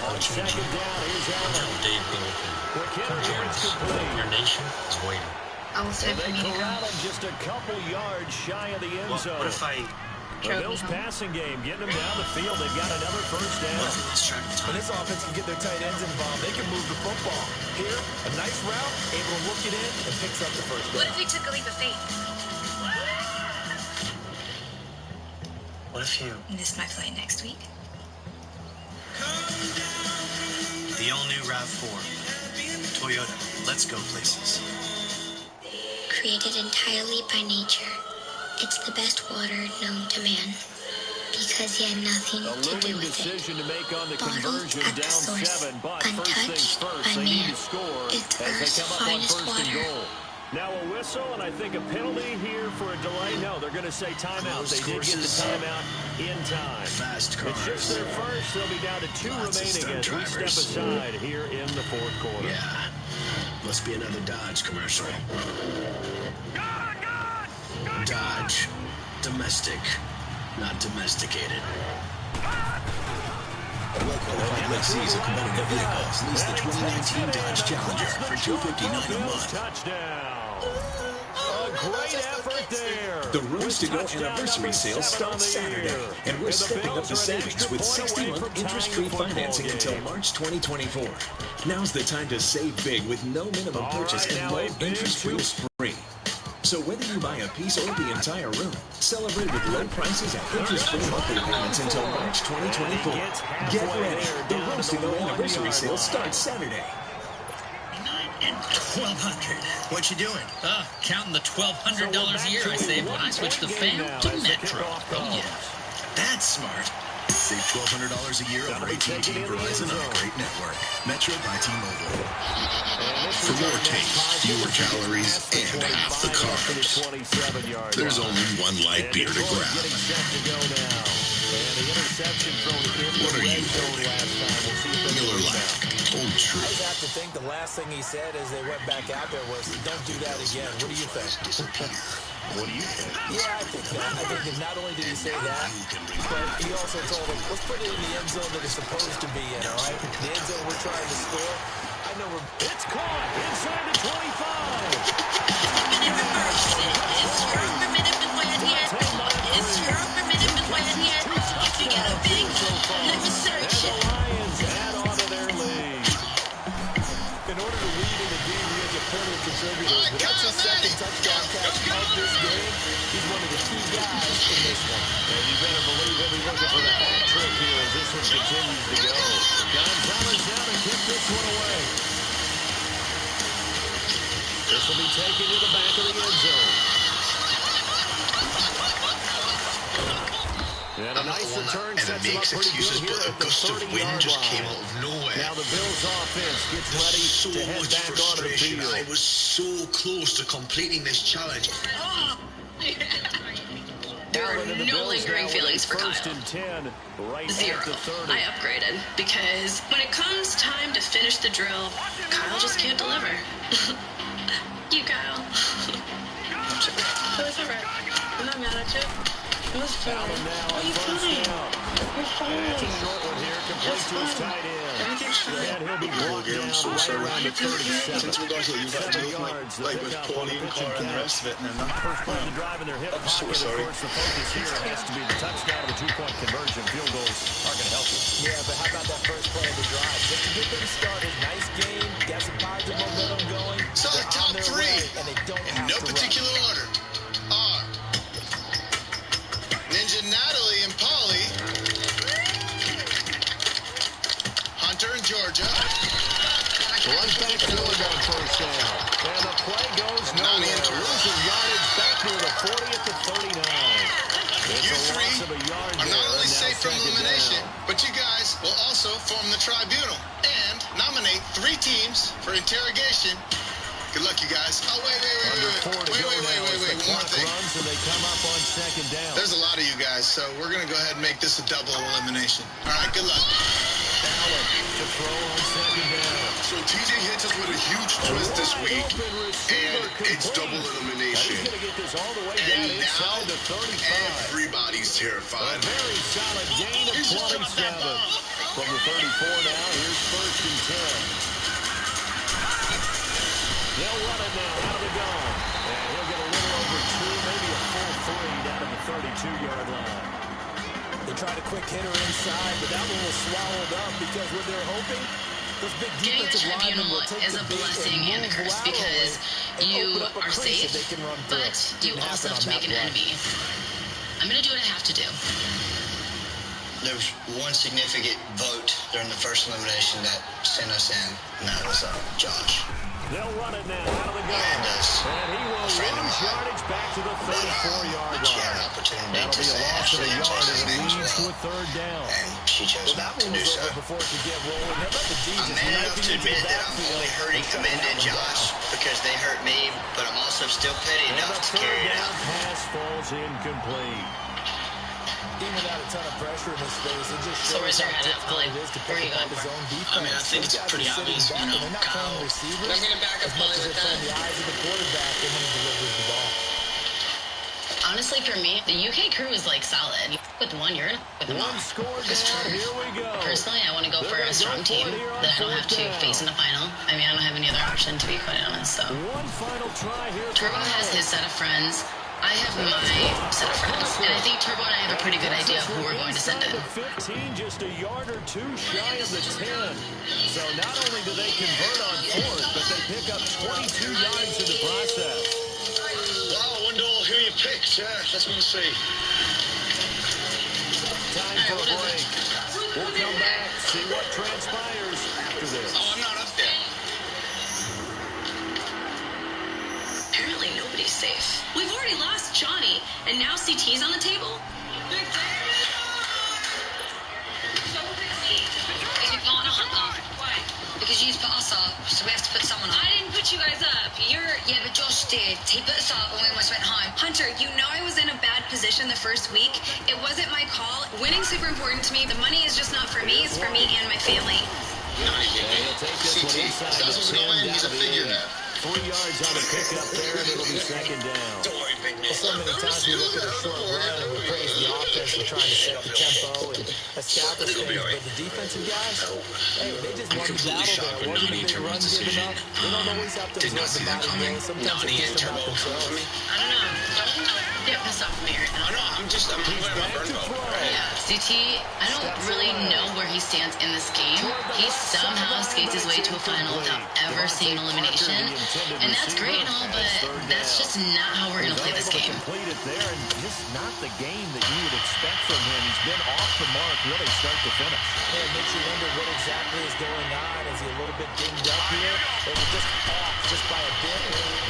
On 2nd down, here's Allen. Dave Come join us. Your nation is waiting. And they corral him just a couple yards shy of the end zone. What if I... The Bills passing game, getting them down the field. They've got another first down. When this offense can get their tight ends involved, they can move the football. Here, a nice route, able to look it in, and picks up the first down. What if we took a leap of faith? What if you... Missed my flight next week? The all-new RAV4. Toyota. Let's go places. Created entirely by nature, it's the best water known to man. Because he had nothing to do with decision it. to make on the Bottled conversion at the down source, 7, but first things untouched first, by they need man. to score It's as they Earth's come up on finest first and water. goal. Now a whistle, and I think a penalty here for a delay. No, they're going to say timeout. They did get the timeout in time. Fast cars. It's just their first. They'll be down to 2 remaining as we step aside here in the fourth quarter. Yeah. Must be another Dodge commercial. Dodge. Domestic. Not domesticated. Well-qualified lessees of competitive vehicles lease the 2019 Dodge Challenger for $259 a month. A great effort there. The Rooms to Go anniversary sale starts Saturday, and we're stepping up the savings with 60-month interest-free financing until March 2024. Now's the time to save big with no minimum purchase and low interest-free spring. So whether you buy a piece or the entire room, celebrate with low prices and interest-free monthly payments until March 2024. Get ready. The Rooms to Go anniversary sale starts Saturday. And $1,200. What you doing? Counting the $1,200 a year I saved when I switched the fam to Metro. Oh, yeah. That's smart. Save $1,200 a year over AT&T Verizon on a great network. Metro by T-Mobile. For more taste, fewer calories, and half the carbs, there's only one light beer to grab. What are you holding? Miller Lite. Hold true. I have to think the last thing he said as they went back out there was, don't do that again. What do you think? What do you think? Yeah, I think that. I think that not only did he say that, but he also told him, let's put it in the end zone that it's supposed to be in, all right? The end zone we're trying to score. I know it's caught inside the 25. If you got a big let me search it. The Lions add on to their lead. In order to lead in the game, you have to plenty of contributors. But that's his second touchdown catch of this game. He's one of the key guys in this one. And you better believe he'll be looking for the hat trick here as this one continues to go. Gonzalez now to kick this one away. This will be taken to the back of the end zone. And a nice return sets him up pretty good here at the 30-yard line. Now the Bills offense gets ready to head back onto the field. I was so close to completing this challenge. There are no lingering feelings for Kyle. Zero. I upgraded because when it comes time to finish the drill, Kyle just can't deliver. You, Kyle. It was alright. I'm not mad at you. It was fun. Oh, you're fine. You're fine. It's a short one here, complete to his tight end. And he'll be brought down right around the 37. Since we got here, you've had to deal with like with Pauline, Carr, and the rest of it, and then first play of the drive in their hip pocket. Of course, the focus here has to be the touchdown of the two-point conversion. Field goals are going to help you. Yeah, but how about that first play of the drive? Just to get them started, nice game, got some positive momentum going. So the top three, in no particular order, are Ninja Natalie and Polly, Hunter and Georgia. Runs back forward on first down. And the play goes nowhere. Losing yardage back near the 40 at the 39. It's You a three loss of a yard are there, not only and now safe from second elimination, down. but you guys will also form the tribunal and nominate 3 teams for interrogation. Good luck, you guys. Oh, wait. One more thing. Runs and they come up on second down. There's a lot of you guys, so we're going to go ahead and make this a double elimination. All right, good luck. Allen to throw on second down. So TJ hits us with a huge twist this week, and it's double elimination. He's going to get this all the way down inside the 35. Everybody's terrified. A very solid gain of 27. From the 34 now, here's first and 10. They'll run it now out of the gun. And he'll get a little over 2, maybe a full 3 down to the 32-yard line. They tried a quick hitter inside, but that one was swallowed up because what they're hoping, those big defensive linemen will take is a blessing and a curse because you are safe, but you also have to make an enemy. I'm going to do what I have to do. There was one significant vote during the first elimination that sent us in, and that was Josh. They'll run it now out of the gun. And he will lose yardage back to the 34-yard line. That'll be a loss of a yard as it leads to a third down. And she chose not to do so. Before it could get rolling. I'm man enough to admit that I'm only hurting Amanda and Josh. because they hurt me, but I'm also still petty enough to carry it out. Pass falls incomplete. Even without a ton of pressure in his face, it just shows how difficult it is to pick up his own defense. I mean, I think it's pretty obvious, you know, Kyle. I'm going to back up Paulie with that. The eyes of the quarterback and when he delivers the ball. Honestly, for me, the UK crew is like solid. With one, you're gonna with them all. Here we go. Personally, I want to go for a strong team that I don't have to face in the final. I mean, I don't have any other option, to be quite honest. So, one final try here. Turbo has his set of friends. I have my set of friends, and I think Turbo and I have a pretty good idea of who we're going to send in. 15, just a yard or two shy of the 10. So not only do they convert on fourth, but they pick up 22 yards in the process. Wow, I wonder who you picked. Let's go see. Time for a break. We'll come back, see what transpires after this. Oh, I'm not up there. Apparently nobody's safe. We've already lost Johnny, and now CT's on the table? Because you put us up, so we have to put someone up. I didn't put you guys up. Yeah, but Josh did. He put us up when we almost went home. Hunter, you know I was in a bad position the first week. It wasn't my call. Winning's super important to me. The money is just not for me. It's for me and my family. CT, that's what's going. He's a figurehead. 3 yards on the pickup there, and it'll be second down. Don't worry, big man. So many times we look at a short run and we praise the offense for trying to set the tempo and establish things, but the defensive guys, hey, they just won the battle there. It wasn't a big run given up. They don't always have to absorb the body blow. Sometimes it's just about themselves. I don't know. Don't get pissed off at me right now. No, I'm putting my burn vote. Yeah, CT, I don't really know where he stands in this game. He somehow skates his way to a final without ever seeing elimination. And that's great and all, but that's just not how we're going to play this game. Complete it there, and just not the game that you would expect from him. He's been off the mark really start to finish. Yeah, it makes you wonder what exactly is going on. Is he a little bit dinged up here? Or is it just off just by a bit?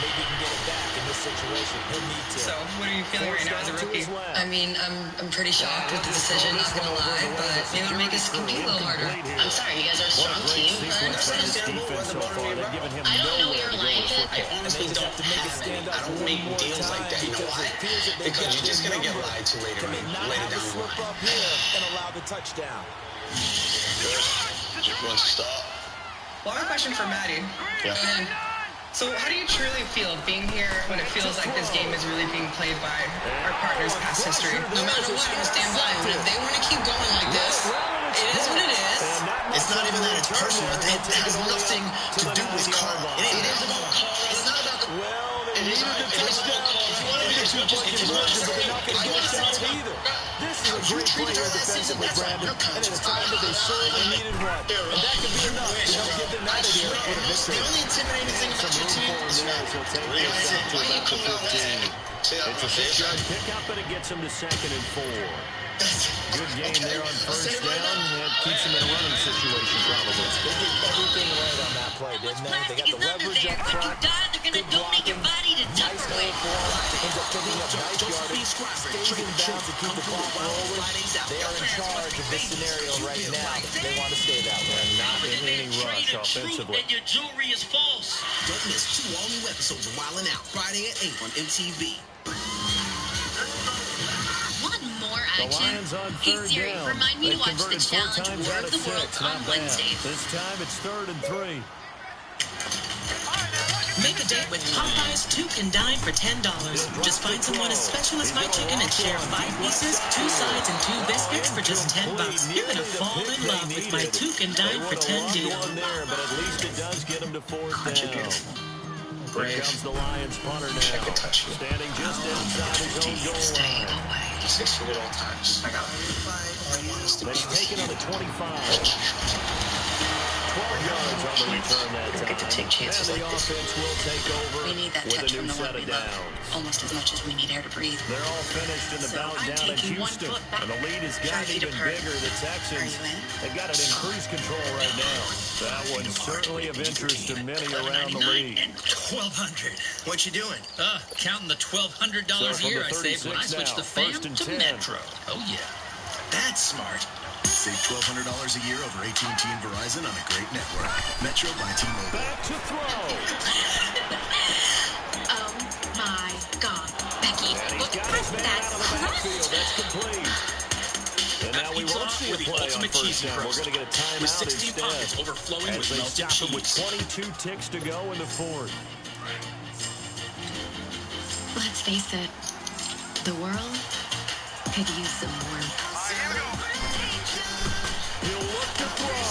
Maybe he can get it back in this situation. He'll need to. So, what are you feeling right now as a rookie? I mean, I'm pretty shocked with the decision, not gonna lie, but maybe it'll make us compete a little harder. I'm sorry, you guys are a strong team. I don't know your line. I honestly don't have any. I don't make deals like that. You know why? Because you're just going to get lied to later down the line. And allow the touchdown. You want to start? Well, I have a question for Maddie. Yeah. So how do you truly feel being here when it feels like this game is really being played by our partners' past history? No matter what, I'm going to stand by them. If they want to keep going like this, it is what it is. It's not even that it's personal. It has nothing to do with Carl. It is about Carl. It's not about the... Well, they needed the touchdown. If you want to be a two-point conversion, but they're not going to get a shot either. This is a great play here defensively, Brandon. And at a time that they certainly needed one. And that could be enough to help get them out of here with a victory. The only intimidating thing about your team is why you come out there? It's a 6-yard pickup, but it gets him to 2nd and 4. Good game there on first down. That keeps him in a running situation, probably. They did everything right on that play, didn't they? They got the leverage up front. Good blocking. Nice play for him. Ends up picking up nice yardage. Stays in bounds to keep the clock rolling. They are in charge of this scenario right now. They want to stay that way. Not in any rush offensively. And your jewelry is false. Don't miss 2 all-new episodes of Wildin' Out, Friday at 8 on MTV. More action. Hey Siri, remind me to watch the Challenge War of the World on Wednesdays. This time it's 3rd and 3. Make a date with Popeyes 2 can dine for $10. Just find someone as special as my chicken and share 5 pieces, 2 sides, and 2 biscuits for just $10. You're gonna fall in love with my 2 can dine for 10 deal. But at least it does get him to 4th down. Here comes the Lions punter now. Standing just inside his own goal line. 6 feet at all times. I got He's taken on the 25. 12 yards on the return that time. Get to take chances and the like this. offense will take over. We need that with touch a from new the set one we of love, downs. almost as much as we need air to breathe. They're all finished in the bout down in Houston, and the lead has gotten even bigger. The Texans, they've got it in cruise control right now. That one's certainly of interest to many around the league. And 1,200. What you doing? Counting the $1,200 a year I saved when I switched the fam to Metro. Oh yeah, that's smart. Save $1,200 a year over AT&T and Verizon on a great network. Metro by T-Mobile. Back to throw. That's correct. That's complete. And now we won't see a play on first down. We're going to get a timeout with 16 instead. pockets overflowing with melted cheese. With 22 ticks to go in the fourth. Let's face it, the world could use some warmth. He'll look to throw.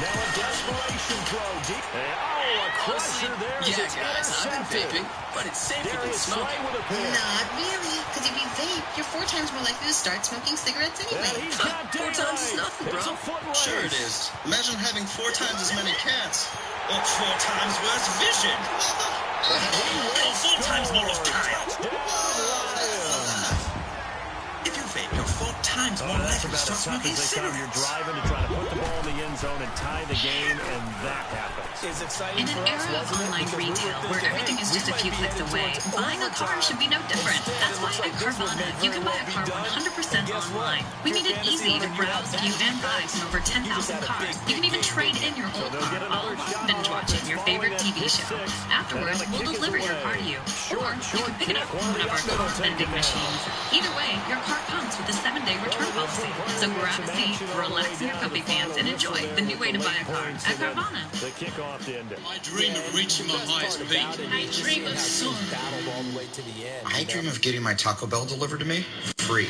Now a desperation throw. Deep. A crusher there. Yeah, guys, I've been vaping, but it's safer than smoking. Not really, because if you vape, you're 4 times more likely to start smoking cigarettes anyway. 4 times is nothing, bro. Sure it is. Imagine having 4 times as many cats. Or 4 times worse vision. Or 4 times more of Kyle. If you vape, you're 4 times more likely to start smoking cigarettes. You're driving to try to put the ball in the end zone and tie the game, and that happens. In an era of online retail where everything is just a few clicks away, buying a car should be no different. That's why at Carvana, you can buy a car 100% online. We made it easy to browse, view, and buy from over 10,000 cars. You can even trade in your old car, all while binge watching your favorite TV show. Afterwards, we'll deliver your car to you. Or you can pick it up from one of our car vending machines. Either way, your car comes with a 7-day return policy. So grab a seat, relax in your comfy pants, and enjoy the new way to buy a car at Carvana. The kickoff ended. I dream of reaching my highest peak. I dream of soaring. I dream of getting my Taco Bell delivered to me free.